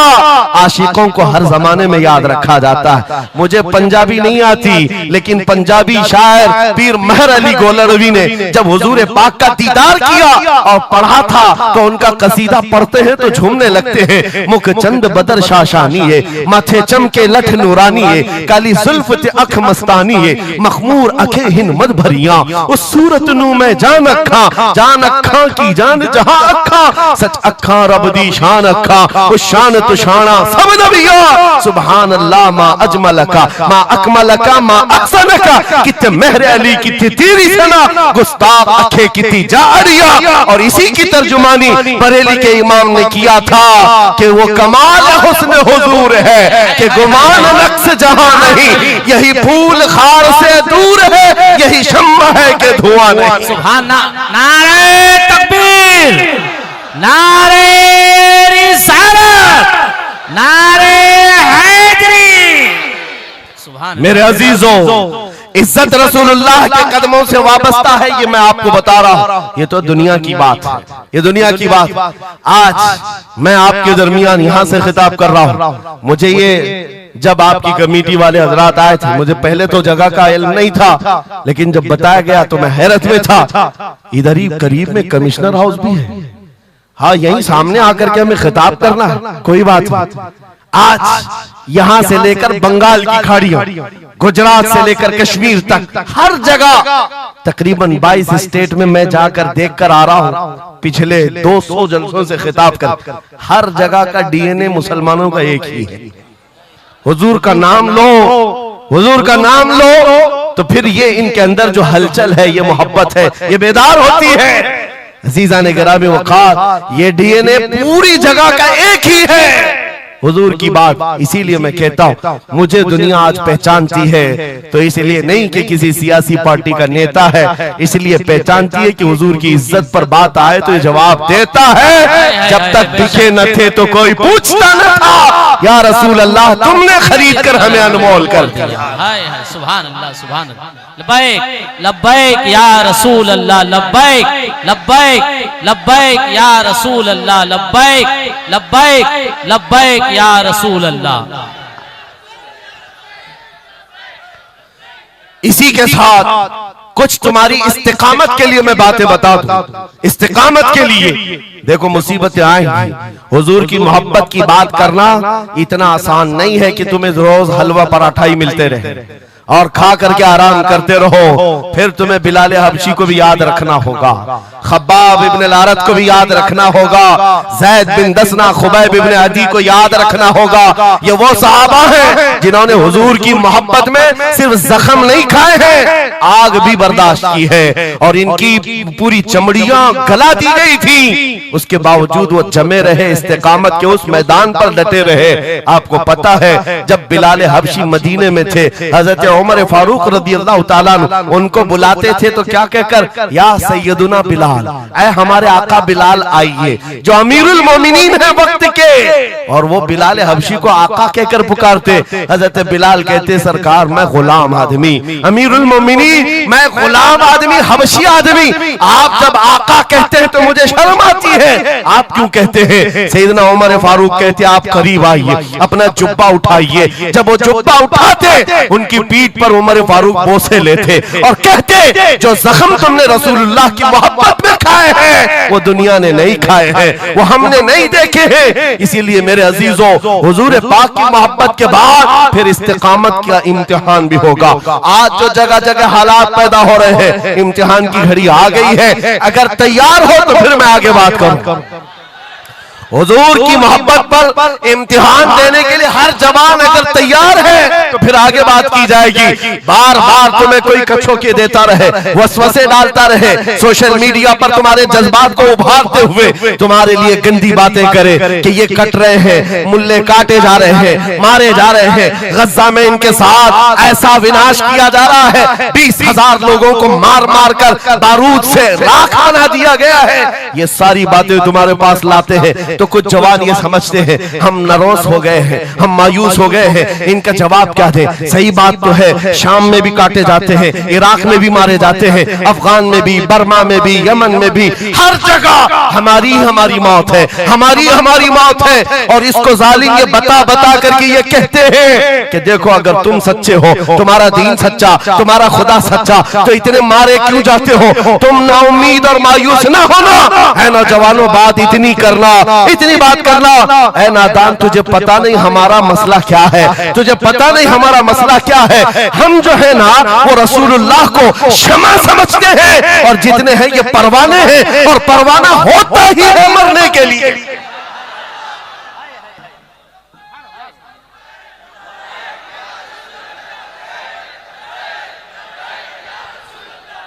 A: आशिकों को हर जमाने में याद रखा जाता है। मुझे पंजाबी नहीं आती, लेकिन पंजाबी शायर पीर महर अली गोलरवी ने जब हुजूर पाक का दीदार किया और पढ़ा था, तो उनका कसीदा पढ़ते हैं तो झूमने लगते हैं। मुख चंद बदर शाशानी है, माथे चमके लठ नूरानी है, काली जुल्फ ते अख मस्तानी है, मखमूर अखे हिन मद भरिया, उस सूरत नू मैं जान अखा, जान अखा की जान जहां अखा, सच अखा रब दी शान अखा, उस शान तो शाना सब नबिया। सुभान अल्लाह मा अजमलका मा अकमलका मा अहसनका, कितने महर अली कितनी तेरी सना, गुस्ताख अखे कितनी जारिया। और इसी की तर्जुमानी बरेली के इमाम ने किया था कि वो कमाल हुस्न हुजूर है कि गुमान नक्श जहां नहीं, यही फूल खार से दूर है, यही शम्मा है कि धुआं नहीं।
C: सुभान। नारे तकबीर, नारे रिसालत, नारे हैदरी। सुभान। मेरे
A: अजीजों, इज्जत रसूलुल्लाह के कदमों से वाबस्ता है, ये मैं आपको बता रहा हूं। ये तो दुनिया की बात है, ये दुनिया की बात। आज मैं आपके दरमियान यहां से खिताब कर रहा हूं। मुझे ये जब आपकी कमेटी वाले हजरात आए थे, मुझे पहले तो जगह का इल्म नहीं था, लेकिन जब बताया गया तो मैं हैरत में था। इधर ही करीब में कमिश्नर हाउस भी है, हाँ यही सामने आकर के हमें खिताब करना है, कोई बात नहीं। आज यहां से लेकर बंगाल की खाड़ियों, गुजरात से लेकर कश्मीर तक, हर जगह तकरीबन 22 स्टेट में मैं जाकर देख कर आ रहा हूं, पिछले 200 जलसों से खिताब कर। हर जगह का डीएनए मुसलमानों का एक ही है। हुजूर का नाम लो, हुजूर का नाम लो, तो फिर ये इनके अंदर जो हलचल है, ये मोहब्बत है, ये बेदार होती है। अजीजा ने गिरामी वक़ार, ये डीएनए पूरी जगह का एक ही है, हुजूर की बात। इसीलिए मैं कहता हूं, मुझे दुनिया आज पहचानती है तो इसलिए नहीं कि किसी सियासी पार्टी का नेता है, इसलिए पहचानती है कि हुजूर की इज्जत पर बात आए तो ये जवाब देता है। जब तक दिखे न थे तो कोई पूछता न था, या रसूल अल्लाह तुमने खरीद कर हमें अनमोल कर दिया।
C: हाय हाय, सुभान अल्लाह, सुभान अल्लाह। लब्बैक लब्बैक या रसूल अल्लाह, लब्बैक लब्बैक लब्बैक या रसूल अल्लाह, लब्बैक लब्बैक लब्बैक या रसूल अल्लाह।
A: इसी के साथ कुछ तुम्हारी इस्तिकामत के लिए मैं बातें बता दूं। इस्तिकामत के लिए देखो, मुसीबतें आएंगी। हुजूर की मोहब्बत की बात करना इतना आसान नहीं है कि तुम्हें रोज हलवा पराठा ही मिलते रहे
B: और खा करके आराम करते रहो। फिर तुम्हें बिलाल हबशी को भी याद रखना होगा, खब्बाब इब्न लारत को भी याद रखना होगा, ज़ैद बिन दसना, खुबैब इब्न अदी को याद रखना होगा। ये वो सहाबा हैं जिन्होंने हुजूर की मोहब्बत में सिर्फ जख्म नहीं खाए हैं, आग भी बर्दाश्त की है और इनकी पूरी चमड़ियां गला दी गई थी, उसके बावजूद वो जमे रहे, इस्तेकामत के उस मैदान पर डटे रहे। आपको पता है जब बिलाल हबशी मदीने में थे, हजरत उमर फारूक रज़ियल्लाहु ताला अन्हु उनको बुलाते थे तो क्या कहकर, या सैयदुना बिलाल, ऐ हमारे आका बिलाल आइए, जो अमीरुल मोमिनीन है वक्त के। और वो बिलाल हबशी को आका कहकर पुकारते। हजरत बिलाल कहते, सरकार मैं गुलाम आदमी, अमीरुल मोमिनीन मैं गुलाम आदमी, हबशी आदमी, आप जब आका कहते हैं तो मुझे शर्म आती है, आप क्यों कहते हैं? सैयदना उमर फारूक कहते, आप करीब आइए, अपना जुब्बा उठाइए। जब वो जुब्बा उठाते उनकी पीठ पर उमर फारूक बोसे लेते और कहते, जो जख्म तुमने रसूलुल्लाह की मोहब्बत में खाए हैं वो दुनिया ने नहीं खाए हैं, वो हमने नहीं देखे हैं। इसीलिए मेरे अजीजों, हुजूर पाक की मोहब्बत के बाद फिर इस्तिकामत का इम्तिहान भी होगा। आज जो जगह जगह हालात पैदा हो रहे हैं, इम्तिहान की घड़ी आ गई है। अगर तैयार हो तो फिर मैं आगे बात करूं। हुजूर की मोहब्बत पर इम्तिहान देने के लिए हर जवान अगर तैयार है तो फिर आगे बात की जाएगी। बार बार तुम्हें कोई कछोके देता रहे, वसवसे डालता रहे, सोशल मीडिया पर तुम्हारे जज्बात को उभारते हुए तुम्हारे लिए गंदी बातें करे कि ये कट रहे हैं, मुल्ले काटे जा रहे हैं, मारे जा रहे हैं, गज्जा में इनके साथ ऐसा विनाश किया जा रहा है, 20,000 लोगों को मार मार कर बारूद से राख बना दिया गया है। ये सारी बातें तुम्हारे पास लाते हैं तो कुछ जवान ये समझते हैं हम नरोस हो गए हैं, हम मायूस हो गए हैं, इनका जवाब क्या दे? सही बात तो है, शाम में भी काटे जाते हैं, इराक में भी मारे जाते हैं, अफगान में भी, बर्मा में भी, यमन में भी, हर जगह हमारी मौत है, हमारी मौत है। और इसको जालिम ये बता बता करके ये कहते हैं कि देखो अगर तुम सच्चे हो, तुम्हारा दीन सच्चा, तुम्हारा खुदा सच्चा, तो इतने मारे क्यों जाते हो? तुम ना उम्मीद और मायूस ना होना है ना जवानों, बात इतनी करना, इतनी बात करना। ऐ नादान, तुझे पता नहीं हमारा मसला क्या है, तुझे पता नहीं हमारा मसला क्या है। हम जो है ना वो रसूलुल्लाह को शमा समझते हैं और जितने हैं ये परवाने हैं, और परवाना होता ही है मरने के लिए।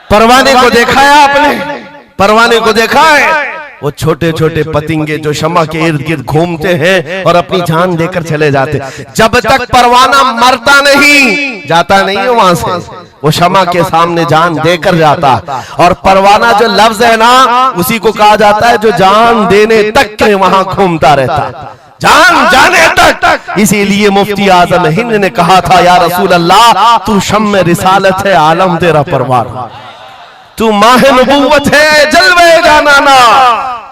B: परवाने को देखा है आपने? परवाने को देखा है? वो छोटे छोटे पतिंगे जो शमा के इर्द गिर्द घूमते हैं और अपनी जान देकर चले जाते, जब तक परवाना मरता नहीं, जाता नहीं है वहां से, वो शमा के सामने जान देकर जाता। और परवाना जो लफ्ज है ना, उसी को कहा जाता है जो जान देने तक के वहां घूमता रहता, जान जाने तक। इसीलिए मुफ्ती आजम हिंद ने कहा था, या रसूल अल्लाह तू शम्म रिसालत है, आलम तेरा परवाना, तू माह नबूवत है, जलवे जानाना।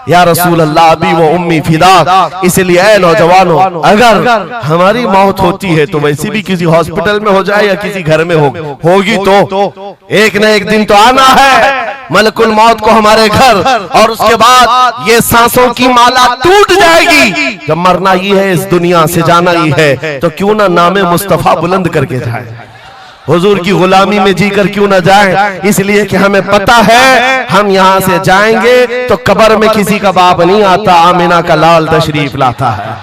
B: या रसूल अल्लाह अभी वो उम्मी फिदा। इसलिए ऐ नौजवानों, अगर हमारी मौत होती है तो वैसे भी किसी हॉस्पिटल में हो जाए या किसी घर में होगी तो एक न एक दिन तो आना है मलकुल मौत को हमारे घर, और उसके बाद ये सांसों की माला टूट जाएगी। जब मरना ही है, इस दुनिया से जाना ही है, तो क्यों ना नामे मुस्तफा बुलंद करके जाए, हुजूर की गुलामी में जीकर क्यों ना जाएं? इसलिए कि हमें पता है हम यहाँ से जाएंगे तो कब्र में किसी का बाप नहीं आता, आमिना का लाल तशरीफ लाता है,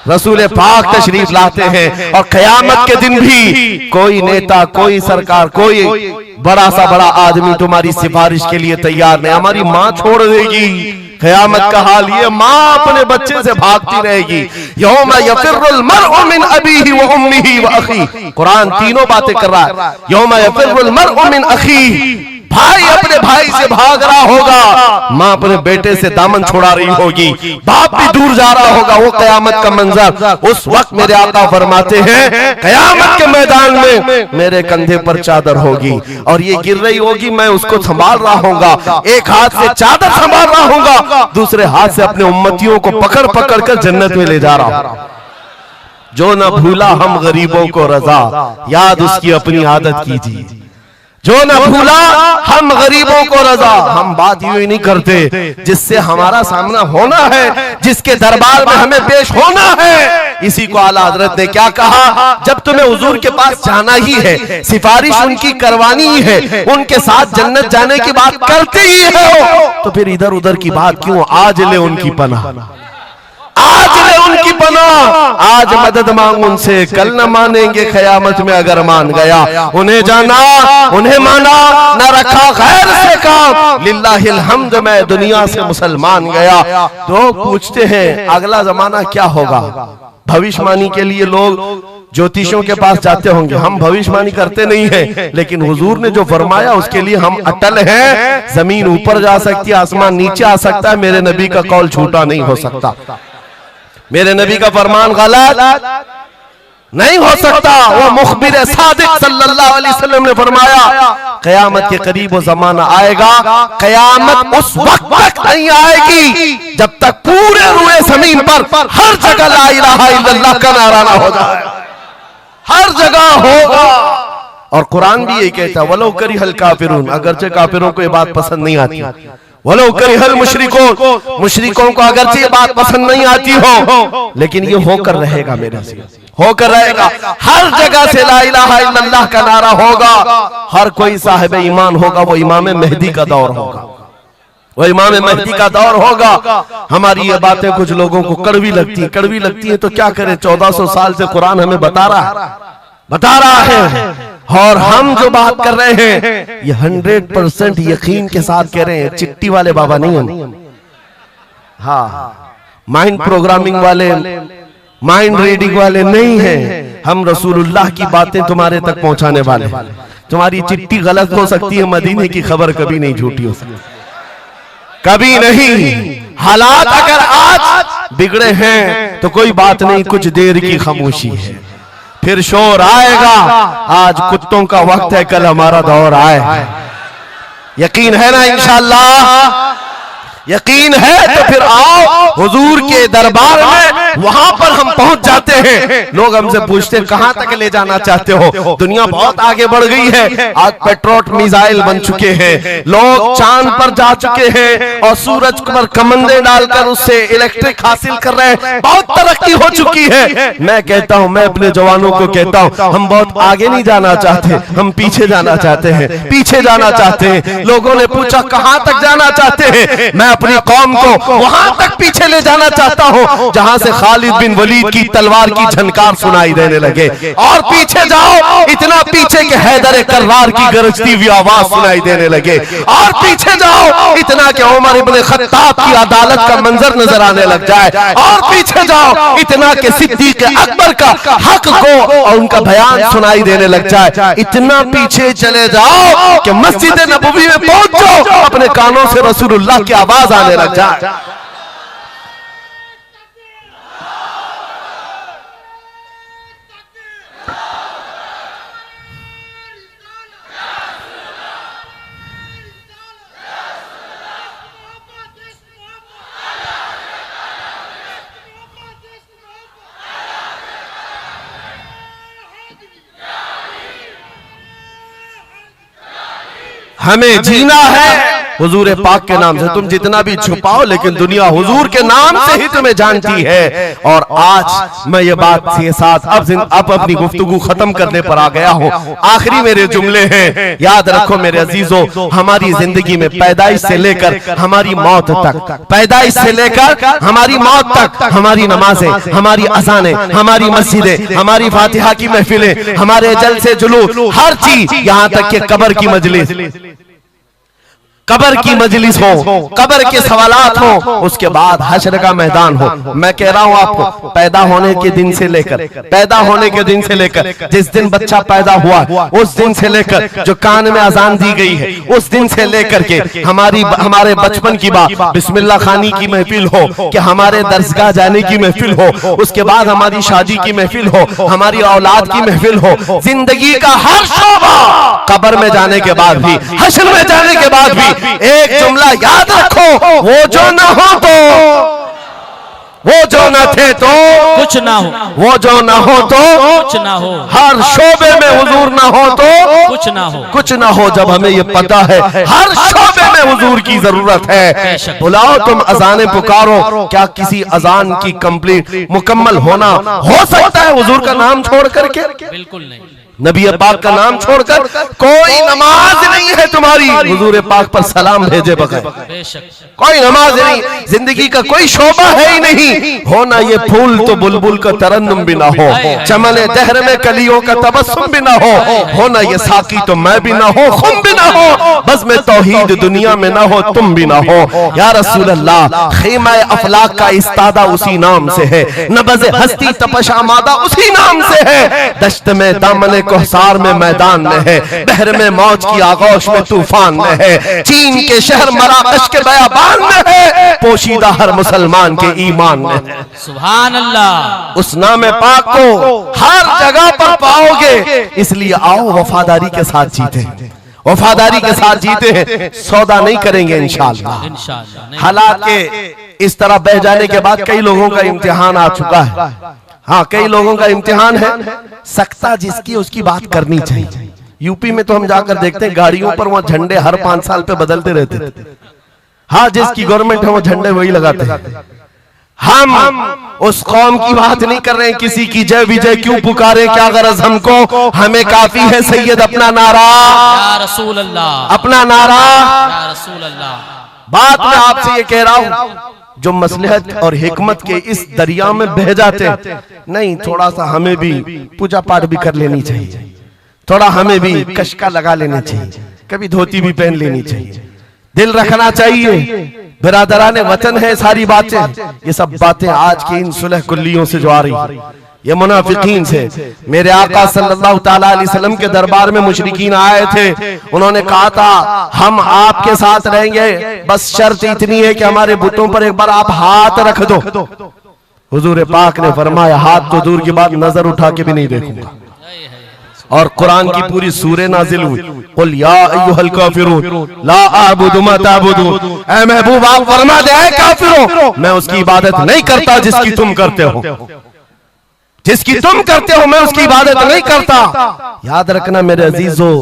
B: रसूल पाक तशरीफ लाते हैं। और कयामत के दिन भी कोई नेता, कोई सरकार, कोई बड़ा सा बड़ा आदमी तुम्हारी सिफारिश के लिए तैयार नहीं। हमारी माँ छोड़ देगी, कयामत का हाल ये, माँ अपने बच्चे से भागती रहेगी। यौमा यफिर्रुल मर्उ मिन अबीही व उम्मिही व अखी, कुरान तीनों बातें कर रहा है। यौमा यफिर्रुल मर्उ मिन अखी, भाई अपने भाई से भाग रहा होगा, माँ अपने बेटे से दामन छुड़ा रही होगी, बाप भी दूर जा रहा होगा। वो कयामत का मंजर, उस वक्त मेरे आका फरमाते हैं कयामत के मैदान में मेरे कंधे पर चादर होगी और ये गिर रही होगी, मैं उसको संभाल रहा होगा, एक हाथ से चादर संभाल रहा होगा, दूसरे हाथ से अपने उम्मतियों को पकड़ पकड़ कर जन्नत में ले जा रहा हूं। जो न भूला हम गरीबों को रजा, याद उसकी अपनी आदत कीजिए।
A: जो न भूला हम गरीबों को रजा। हम बात यूं ही नहीं करते, जिससे हमारा सामना होना है, जिसके दरबार में हमें पेश होना है। इसी को आला हजरत ने क्या कहा, जब तुम्हें हुजूर के पास जाना ही है, सिफारिश उनकी करवानी ही है, उनके साथ जन्नत जाने की बात करते ही हो, तो फिर इधर उधर की बात क्यों। आज ले उनकी पनाह, आज ले उनकी पनाह, आज मदद मांग उनसे, कल न मानेंगे क़यामत में अगर मान गया। उन्हें जाना, उन्हें माना, न रखा गैर से काम, लिल्लाहिल हम्द मैं दुनिया से मुसलमान गया। तो पूछते हैं अगला जमाना क्या होगा। भविष्यवाणी के लिए लोग ज्योतिषियों के पास जाते होंगे, हम भविष्यवाणी करते नहीं हैं, लेकिन हुजूर ने जो फरमाया उसके लिए हम अटल हैं। जमीन ऊपर जा सकती है, आसमान नीचे आ सकता है, मेरे नबी का कौल झूठा नहीं हो सकता, मेरे नबी का फरमान गलत नहीं हो सकता। वो मुखबिर सादिक सल्लल्लाहु अलैहि वसल्लम ने फरमाया क़यामत के करीब वो जमाना आएगा, क़यामत उस वक्त तक नहीं आएगी जब तक पूरे रुए जमीन पर हर जगह ला इलाहा इल्लल्लाह का नारा ना हो जाए, हर जगह होगा। और कुरान भी यही कहता है, वलो करिहल काफिरून, अगरचे काफिरों को ये बात पसंद नहीं आती, वलो करिहल मुशरिकून, मुशरिकों को अगरचे ये बात पसंद नहीं आती हो, लेकिन ये होकर रहेगा, मेरे से होकर रहेगा। हर जगह से ला इलाहा इल्लल्लाह का नारा होगा, हर कोई साहिब ईमान होगा, वो इमाम मेहदी का दौर होगा, वो इमाम मेहदी का दौर होगा। हमारी ये बातें कुछ लोगों को कड़वी लगती है, तो क्या करें, 1400 साल से कुरान हमें बता रहा है, और हम जो बात कर रहे हैं ये 100% यकीन के साथ कह रहे हैं, चिट्ठी वाले बाबा नहीं हैं, हाँ माइंड प्रोग्रामिंग वाले, माइंड रीडिंग वाले नहीं हैं। हम रसूलुल्लाह की बातें तुम्हारे तक पहुंचाने वाले। तुम्हारी चिट्ठी गलत हो सकती है, मदीने की खबर कभी नहीं झूठी हो सकती, कभी नहीं। हालात अगर आज बिगड़े हैं तो कोई बात नहीं, कुछ देर की खामोशी है, फिर शोर आएगा। आज कुत्तों का वक्त है, कल हमारा दौर आए। यकीन है ना इंशाअल्लाह, यकीन है तो फिर आओ हुजूर के दरबार में, वहां पर हम पहुंच जाते हैं। लोग हमसे पूछते हैं कहां तक ले जाना चाहते हो। दुनिया बहुत आगे बढ़ गई है, आज पेट्रोट मिसाइल बन चुके हैं, लोग चांद पर जा चुके हैं और सूरज पर कमंदे डालकर उससे इलेक्ट्रिक हासिल कर रहे हैं, बहुत तरक्की हो चुकी है। मैं कहता हूं, मैं अपने जवानों को कहता हूं, हम बहुत आगे नहीं जाना चाहते, हम पीछे जाना चाहते हैं, पीछे जाना चाहते हैं। लोगों ने पूछा कहां तक जाना चाहते हैं, मैं अपनी कौम को वहां तक पीछे ले जाना चाहता हूं जहां से खालिद बिन वलीद की तलवार की झनकार सुनाई देने लगे। और पीछे जाओ, इतना पीछे के हैदर कर्रार की गरजती हुई आवाज सुनाई देने लगे। और पीछे जाओ, इतना कि उमर इब्ने खत्ताब की अदालत का मंजर नजर आने लग जाए। और पीछे जाओ, इतना कि सिद्दीक अकबर का हक को और उनका बयान सुनाई देने लग जाए। इतना पीछे चले जाओ कि मस्जिद नबवी में पहुंचो, अपने कानों से रसूलुल्लाह की आवाज आने लग जाए। हमें जीना है हुजूर पाक के नाम से। तुम जितना भी छुपाओ, लेकिन दुनिया हुजूर के नाम से ही तुम्हें जानती है। और आज मैं ये बात के साथ अब अपनी गुफ्तगू खत्म करने पर आ गया हूँ। आखिरी मेरे जुमले हैं, याद रखो मेरे अजीजों, हमारी जिंदगी में पैदाइश से लेकर हमारी मौत तक, पैदाइश से लेकर हमारी मौत तक, हमारी नमाजें, हमारी अज़ानें, हमारी मस्जिदें, हमारी फातिहा की महफिलें, हमारे जलसे जुलूस, हर चीज, यहाँ तक कि कब्र की मजलिस, कब्र की मजलिस हो, कब्र के सवालात हो, उसके बाद हश्र का मैदान हो। मैं कह रहा हूं आपको, पैदा होने के दिन से लेकर जिस दिन बच्चा पैदा हुआ उस दिन से लेकर जो कान में अजान दी गई है उस दिन से लेकर के हमारे बचपन की बात, बिस्मिल्लाह खानी की महफिल हो, कि हमारे दरसगाह जाने की महफिल हो, उसके बाद हमारी शादी की महफिल हो, हमारी औलाद की महफिल हो, जिंदगी का हर शोबा, कब्र में जाने के बाद भी, हश्र में जाने के बाद भी एक जुमला याद रखो, वो जो न हो तो वो जो न थे तो
C: कुछ ना हो,
A: वो जो न हो तो
C: कुछ ना हो,
A: हर शोबे में हुजूर ना हो तो
C: कुछ ना हो,
A: कुछ ना हो। जब हमें ये पता है हर शोबे में हुजूर की जरूरत है, बुलाओ तुम अजाने पुकारो। क्या किसी अजान की कंप्लीट मुकम्मल होना हो सकता है हुजूर का नाम छोड़ करके?
C: बिल्कुल नहीं।
A: नबी पाक का नाम छोड़कर कोई नमाज नहीं है तुम्हारी हुजूर पाक पर सलाम भेजे बगैर।
C: बेशक
A: कोई नमाज नहीं, जिंदगी का कोई शोबा है ही नहीं। होना ये फूल तो बुलबुल का तरन्नुम भी ना हो, चमने दहर में कलियों का तबस्सुम भी ना हो। होना ये साकी तो मैं भी ना हो, खुम भी ना हो, बस में तौहीद दुनिया में ना हो, तुम भी ना हो। या रसूल अल्लाह, खीमा अफलाक का इस्तादा उसी नाम से है, नबज़ हस्ती तपश आमादा उसी नाम से है। दश्त में दामन कोहसार में मैदान में है, बहर में मौज की आगोश में तूफान में है, चीन के शहर मराकश के बयाबान में है, पोशीदा हर मुसलमान के ईमान में है।
C: सुभान अल्लाह।
A: उस नाम पाक को हर जगह पर पाओगे, इसलिए आओ वफादारी के साथ जीते, वफादारी के साथ जीते हैं, सौदा नहीं करेंगे इंशाअल्लाह।
C: इंशाअल्लाह।
A: हालात के इस तरह बह जाने के बाद कई लोगों का इम्तिहान आ चुका है। हाँ, कई लोगों का इम्तिहान है, सख्ता जिसकी उसकी बात करनी चाहिए। यूपी में तो हम जाकर देखते हैं गाड़ियों पर वहां झंडे हर 5 साल पे बदलते रहते थे। हाँ, जिसकी गवर्नमेंट है वो झंडे वही लगाते हैं। हम उस कौम की बात नहीं कर रहे हैं, किसी की जय विजय क्यों पुकारे, क्या गरज हमको, हमें काफी है सैयद अपना नारा,
C: या रसूल अल्लाह,
A: अपना नारा।
C: या रसूल अल्लाह।
A: बात मैं आपसे ये कह रहा हूं, जो मसलहत और हिकमत के इस दरिया में बह जाते नहीं, थोड़ा सा हमें भी पूजा पाठ भी कर लेनी चाहिए, थोड़ा हमें भी कशका लगा लेना चाहिए, कभी धोती भी पहन लेनी चाहिए, दिल रखना चाहिए। बिरादराने वतन है सारी बातें, ये सब बातें आज की इन सुलह कुल्लियों से जो आ रही, ये मुनाफिकीन से। मेरे आका सल्लल्लाहु ताला अलैहि वसल्लम के दरबार में मुशरिकीन आए थे, उन्होंने कहा था हम आपके साथ रहेंगे, बस शर्त इतनी है कि हमारे बुतों पर एक बार आप हाथ रख दो। हुजूर पाक ने फरमाया हाथ तो दूर की बात, नजर उठा के भी नहीं देखूंगा। और कुरान की पूरी सूरह नाजिल हुई, कुल या अय्युहल काफिरून ला अअबुदु मा ताबुदून। ऐ महबूब आप फरमा दे, ऐ काफिरों, मैं उसकी इबादत नहीं करता जिसकी तुम करते हो, जिसकी तुम करते हो मैं उसकी इबादत नहीं करता। याद रखना मेरे अजीजों,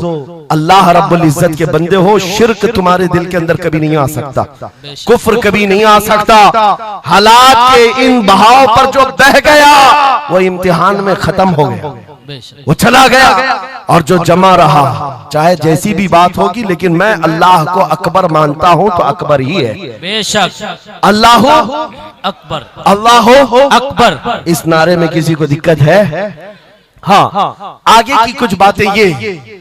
A: अल्लाह रब्बुल इज्जत के बंदे हो, शिर्क तुम्हारे दिल के अंदर कभी नहीं आ सकता, कुफ्र कभी नहीं आ सकता। हालात के इन बहाव पर जो बह गया वो इम्तिहान में खत्म हो गया, वो चला गया। और जो जमा रहा, चाहे जैसी भी बात होगी, लेकिन मैं अल्लाह को अकबर मानता हूं तो अकबर ही है।
C: बेशक
A: अल्लाह
C: अकबर,
A: अल्लाह
C: अकबर।
A: इस नारे में किसी को दिक्कत है? हाँ, आगे की कुछ बातें ये,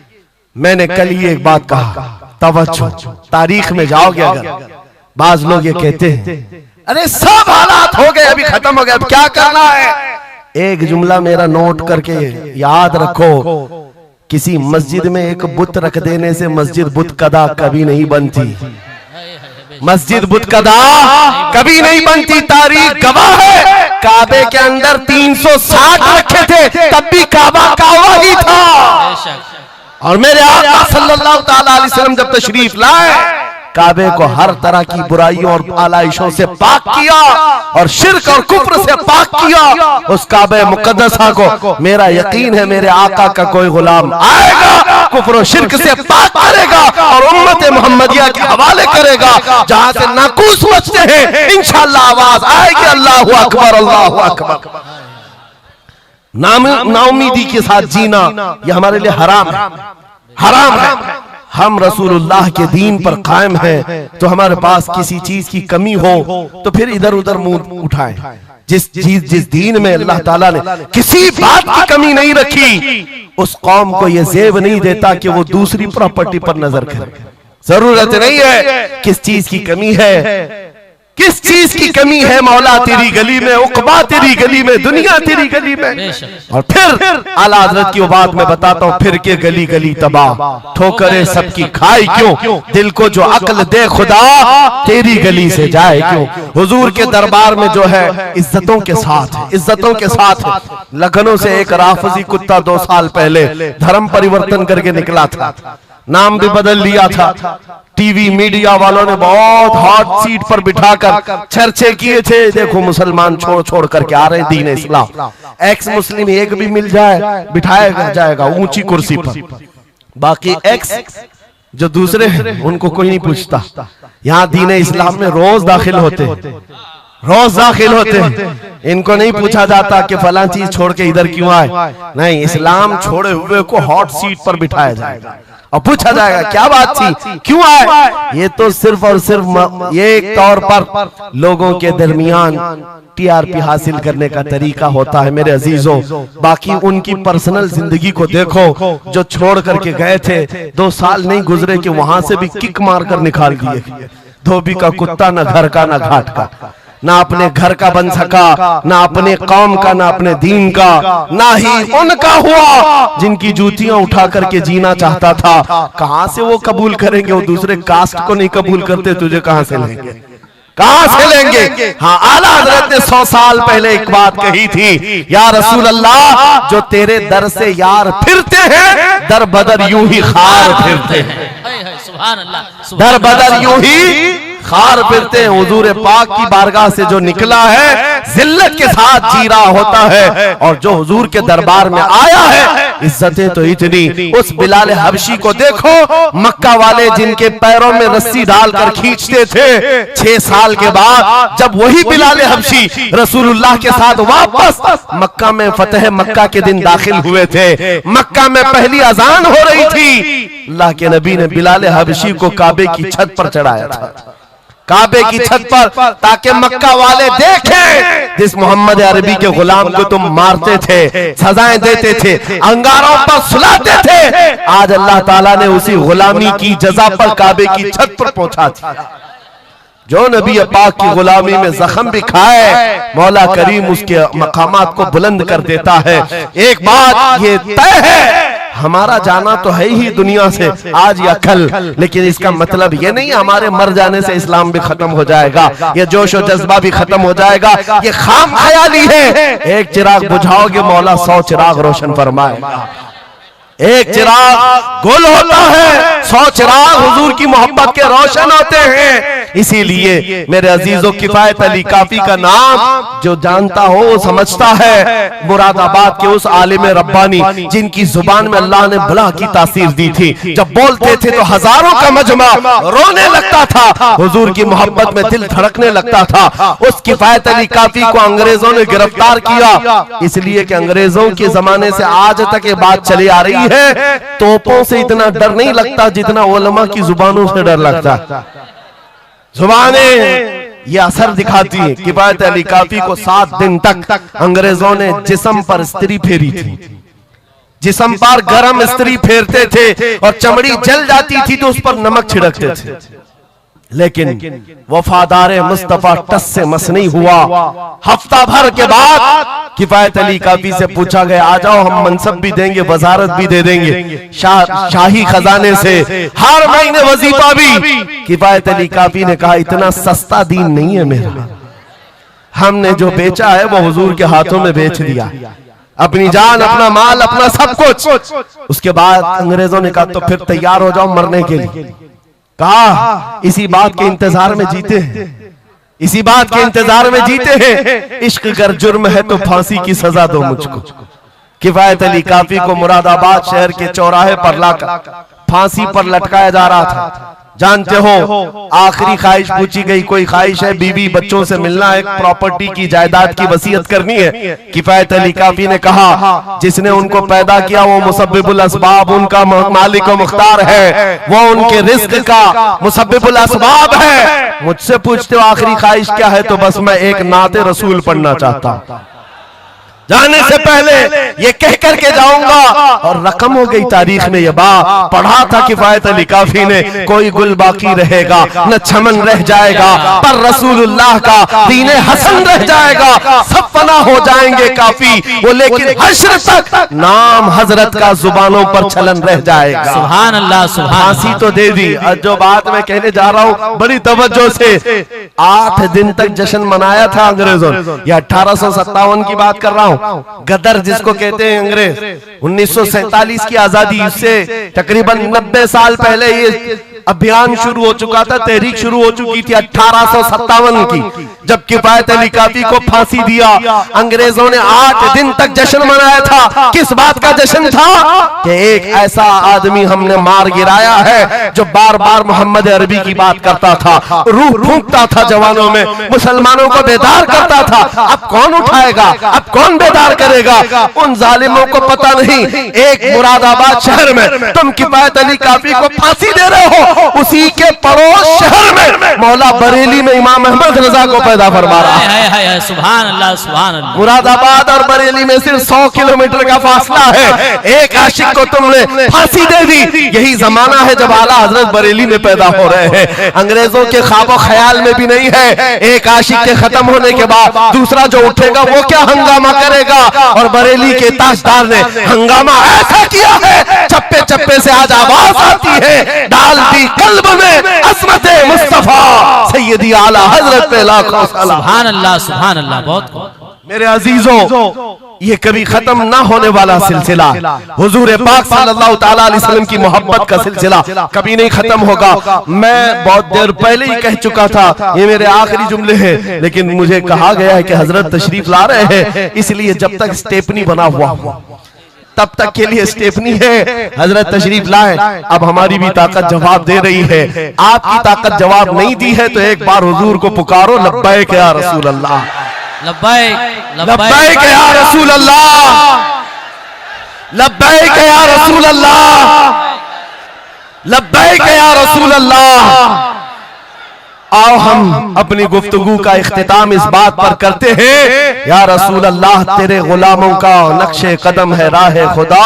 A: मैंने कल ही एक बात कहा, तवज्जो, तारीख में जाओगे अगर, बाज लोग ये कहते हैं अरे सब हालात हो गए, अभी खत्म हो गया, अब क्या करना है। एक जुमला मेरा नोट करके याद रखो, किसी मस्जिद में एक बुत रख देने से मस्जिद बुत कदा कभी नहीं बनती, मस्जिद बुत कदा कभी नहीं बनती। तारीख गवाह है, काबे के अंदर 360 रखे थे, तब भी काबा काबा ही था। और मेरे आका सल्लल्लाहु ताला अलैहि वसल्लम जब तशरीफ लाए, काबे को हर तरह की बुराइयों और आलाइशों से पाक किया और शिर्क और कुफ्र से पाक किया। उस काबे मुकद्दसा को मेरा यकीन है मेरे आका का कोई गुलाम आएगा, कुफ्र और शिर्क से पाक करेगा और उम्मत मोहम्मदिया के हवाले करेगा। जहां से नाकूस बचते हैं, इंशाअल्लाह आवाज आएगी अल्लाहु अकबर, अल्लाहु अकबर। नाउमीदी के साथ जीना यह हमारे लिए हराम है, हराम है। हम रसूलुल्लाह के दीन पर कायम हैं, तो हमारे पास किसी चीज की कमी हो तो फिर इधर उधर मुंह उठाएं। जिस दीन में अल्लाह ताला ने किसी बात की कमी नहीं रखी, उस कौम को यह जेब नहीं देता कि वो दूसरी प्रॉपर्टी पर नजर करे। जरूरत नहीं है, किस चीज की कमी है, किस चीज की कमी है, मौला तेरी गली में, उकबा तेरी गली में, दुनिया तेरी गली में। और फिर आला हज़रत की बात मैं बताता हूँ, फिर के गली गली तबाह, ठोकरे सबकी खाई क्यों, दिल को जो अक्ल दे खुदा तेरी गली से जाए क्यों। हुजूर के दरबार में जो है इज्जतों के साथ, इज्जतों के साथ। लखनऊ से एक राफजी कुत्ता 2 साल पहले धर्म परिवर्तन करके निकला था, नाम भी बदल लिया था। टीवी मीडिया वालों ने बहुत हॉट सीट पर बिठाकर चर्चे किए थे, देखो मुसलमान छोड़ छोड़ करके आ रहे हैं दीन इस्लाम, एक्स मुस्लिम एक भी मिल जाए बिठाया जाएगा ऊंची कुर्सी पर, बाकी एक्स जो दूसरे हैं उनको कोई नहीं पूछता। यहाँ दीन इस्लाम में रोज दाखिल होते हैं, इनको नहीं पूछा जाता कि फलां चीज छोड़ के इधर क्यों आए, नहीं, इस्लाम छोड़े हुए को हॉट सीट पर बिठाया जाएगा और पूछा जाएगा क्या बात थी, क्यों आए। ये तो सिर्फ और सिर्फ ये एक तौर पर लोगों के दरमियान टीआरपी हासिल करने का तरीका होता है मेरे अजीजों। बाकी उनकी पर्सनल जिंदगी को देखो, जो छोड़ करके गए थे 2 साल नहीं गुजरे कि वहां से भी किक मार कर निकाल दिए। धोबी का कुत्ता न घर का न घाट का, ना अपने घर का बन सका, ना अपने कौम का, ना अपने दीन का, ना ही उनका हुआ जिनकी जूतियां उठा करके जीना चाहता था। कहां से वो कबूल करेंगे, वो दूसरे कास्ट को नहीं कबूल करते, तुझे कहां से लेंगे, कहां से लेंगे। हाँ, आला हजरत ने 100 साल पहले एक बात कही थी, या रसूल अल्लाह जो तेरे दर से यार फिरते हैं दर बदर यूं ही खार फिरते हैं,
C: सुभान अल्लाह,
A: दर बदर यूं ही खार फिरते हैं। हुजूर पाक की बारगाह से जो निकला है जिल्लत के साथ जी रहा होता है, और जो हुजूर के दरबार में आया है इज्जतें तो इतनी। उस बिलाल हबशी को देखो, मक्का वाले जिनके पैरों में रस्सी डालकर खींचते थे, 6 साल के बाद जब वही बिलाल हबशी रसूलुल्लाह के साथ वापस मक्का में फतेह मक्का के दिन दाखिल हुए थे, मक्का में पहली अजान हो रही थी, अल्लाह के नबी ने बिलाल हबशी को काबे की छत पर चढ़ाया था, काबे की छत पर, ताकि मक्का वाले देखें जिस मोहम्मद अरबी के गुलाम को तुम मारते थे, सजाएं देते थे, अंगारों पर सुलाते थे, आज अल्लाह ताला ने उसी गुलामी की जजा पर काबे की छत पर पहुंचा दिया। जो नबी पाक की गुलामी में जख्म भी खाए, मौला करीम उसके मकामात को बुलंद कर देता है। एक बात ये तय है, हमारा जाना तो है ही दुनिया से आज या कल, लेकिन इसका मतलब ये नहीं हमारे मर जाने से इस्लाम भी खत्म हो जाएगा, ये जोश और जज्बा भी खत्म हो जाएगा। ये खाम ख्याली है। एक चिराग बुझाओगे मौला 100 चिराग रोशन फरमाएगा। एक चिराग गुल होता है, 100 चिराग हुजूर की मोहब्बत के रोशन होते हैं। इसीलिए मेरे अजीजों, किफायत अली काफी का नाम जो जानता हो वो समझता है। मुरादाबाद के उस आलिम रब्बानी जिनकी जुबान में अल्लाह ने भला की तासीर दी थी, जब बोलते थे तो हजारों का मजमा रोने लगता था, हुजूर की मोहब्बत में दिल धड़कने लगता था। उस किफायत अली काफी को अंग्रेजों ने गिरफ्तार किया, इसलिए कि अंग्रेजों के जमाने से आज तक ये बात चली आ रही है, तोपों से इतना डर नहीं लगता जितना उलमा की जुबानों से डर लगता। जुबानें ये असर दिखाती है। किफायत अली काफी को 7 दिन तक अंग्रेजों ने जिस्म पर स्त्री फेरी थी, जिस्म पर गरम स्त्री फेरते थे और चमड़ी जल जाती थी तो उस पर नमक छिड़कते थे, लेकिन वफादार मुस्तफा टस से मस नहीं हुआ। हफ्ता भर के बाद किफायत अली काफी से पूछा गया, आ जाओ हम मनसब भी देंगे, वजारत भी दे देंगे, शाही खजाने से हर महीने वजीफा भी। किफायत अली काफी ने कहा, इतना सस्ता दीन नहीं है मेरा, हमने जो बेचा है वो हुजूर के हाथों में बेच दिया, अपनी जान, अपना माल, अपना सब कुछ। उसके बाद अंग्रेजों ने कहा तो फिर तैयार हो जाओ मरने के लिए। कहा इसी बात के इंतजार में जीते हैं, इसी बात के इंतजार में जीते हैं, इश्क कर जुर्म है तो फांसी की सजा दो मुझको। किफायत अली काफी को मुरादाबाद शहर के चौराहे पर लाकर फांसी पर लटकाया जा रहा था। जानते हो आखिरी ख्वाहिश पूछी गई, कोई ख्वाहिश है? बीवी बच्चों से मिलना, एक प्रॉपर्टी की जायदाद की वसीयत करनी है। किफायत अली काफी ने कहा, जिसने उनको पैदा किया वो मुसब्बिबुल असबाब, उनका मालिक व मुख्तार है, वो उनके रिस्क का मुसब्बिबुल असबाब है। मुझसे पूछते हो आखिरी ख्वाहिश क्या है, तो बस मैं एक नाते रसूल पढ़ना चाहता हूं, जाने से पहले ये कह करके जाऊंगा। और रकम हो गई तारीख में, ये बात पढ़ा था किफायत अली काफी ने, कोई गुल बाकी रहेगा न चमन रह जाएगा, पर रसूलुल्लाह का दीने हसन रह जाएगा। सब फना हो जाएंगे काफी वो, लेकिन हश्र तक नाम हजरत का जुबानों पर चलन रह जाएगा।
C: सुभान अल्लाह, सुभान।
A: फांसी तो दे दी। जो बात मैं कहने जा रहा हूँ बड़ी तवज्जो से, 8 दिन तक जश्न मनाया था अंग्रेजों ने, 1857 की बात कर रहा हूँ। हूं। गदर जिसको कहते हैं अंग्रेज, 1947 की आजादी से तकरीबन 90 साल पहले ये अभियान शुरू हो चुका था, तहरीक शुरू हो चुकी थी 1857 की, जब किफायत अली काफी को फांसी दिया। अंग्रेजों ने 8 दिन तक जश्न मनाया था। किस बात का जश्न था? कि एक ऐसा आदमी हमने मार गिराया है जो बार बार मोहम्मद अरबी की बात करता था, रूह फूंकता था जवानों में, मुसलमानों को बेदार करता था। अब कौन उठाएगा, अब कौन बेदार करेगा? उन जालिमों को पता नहीं, एक मुरादाबाद शहर में तुम किफायत अली काफी को फांसी दे रहे हो, उसी के पड़ोस शहर में मौला बरेली में इमाम अहमद रजा को पैदा फरमा रहा है।
C: सुभान अल्लाह, सुभान अल्लाह।
A: मुरादाबाद और बरेली में सिर्फ 100 किलोमीटर का फासला है। एक आशिक को तुमने फांसी दे दी। यही जमाना है जब आला हजरत बरेली में पैदा हो रहे हैं। अंग्रेजों के ख्वाबो ख्याल में भी नहीं है एक आशिक के खत्म होने के बाद दूसरा जो उठेगा वो क्या हंगामा करेगा। और बरेली के ताजदार ने हंगामा ऐसा किया है, चप्पे चप्पे से आज आवाज आती है, डाल दी कल्ब में अज़मत मुस्तफा सैयदी आला हजरत पे लाखों सलाम।
C: सुभान अल्लाह, सुभान अल्लाह। बहुत
A: मेरे अजीजों, ये कभी खत्म ना होने वाला सिलसिला, हुजूर पाक सल्लल्लाहु तआला अलैहि वसल्लम की मोहब्बत का सिलसिला कभी नहीं खत्म होगा। मैं बहुत देर पहले ही कह चुका था, ये मेरे आखिरी जुमले हैं, लेकिन मुझे कहा गया है कि हजरत तशरीफ ला रहे हैं, इसलिए जब तक स्टेपनी बना हुआ तब तक के लिए स्टेपनी है। हजरत तशरीफ लाए, अब हमारी भी ताकत जवाब दे रही है। आपकी ताकत जवाब नहीं दी है तो एक बार हुजूर को पुकारो, लब्बैक या रसूल अल्लाह,
C: लब्बैक
A: लब्बैक या रसूल अल्लाह, लब्बैक या रसूल अल्लाह, लब्बैक या रसूल अल्लाह। आओ हम अपनी गुफ्तगू का इख्तिताम इस बात पर करते हैं, या रसूल अल्लाह तेरे गुलामों का नक्शे कदम है राह खुदा,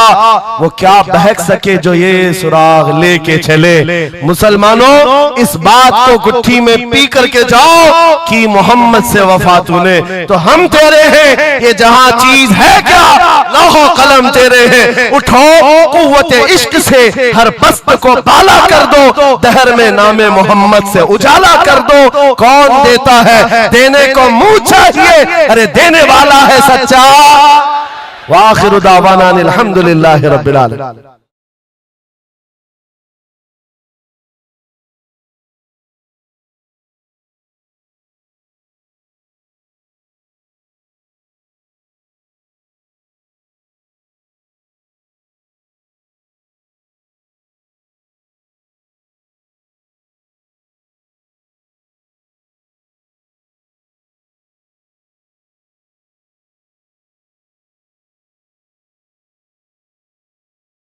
A: वो क्या बहक सके जो ये सुराग लेके चले। मुसलमानों, इस बात को गुट्ठी में पी करके जाओ कि मोहम्मद से वफा तूने तो हम तेरे हैं, ये जहां चीज है क्या लौहो कलम तेरे हैं। उठो कुव्वत इश्क से हर पस्त को बाला कर दो, दहर में नामे मोहम्मद से उजाला कर दो। कौन देता है, देने को मुंह चाहिए, अरे देने वाला है सच्चा। वाखिरु दावाना अनिल हम्दुलिल्लाहि रब्बिल आलमीन।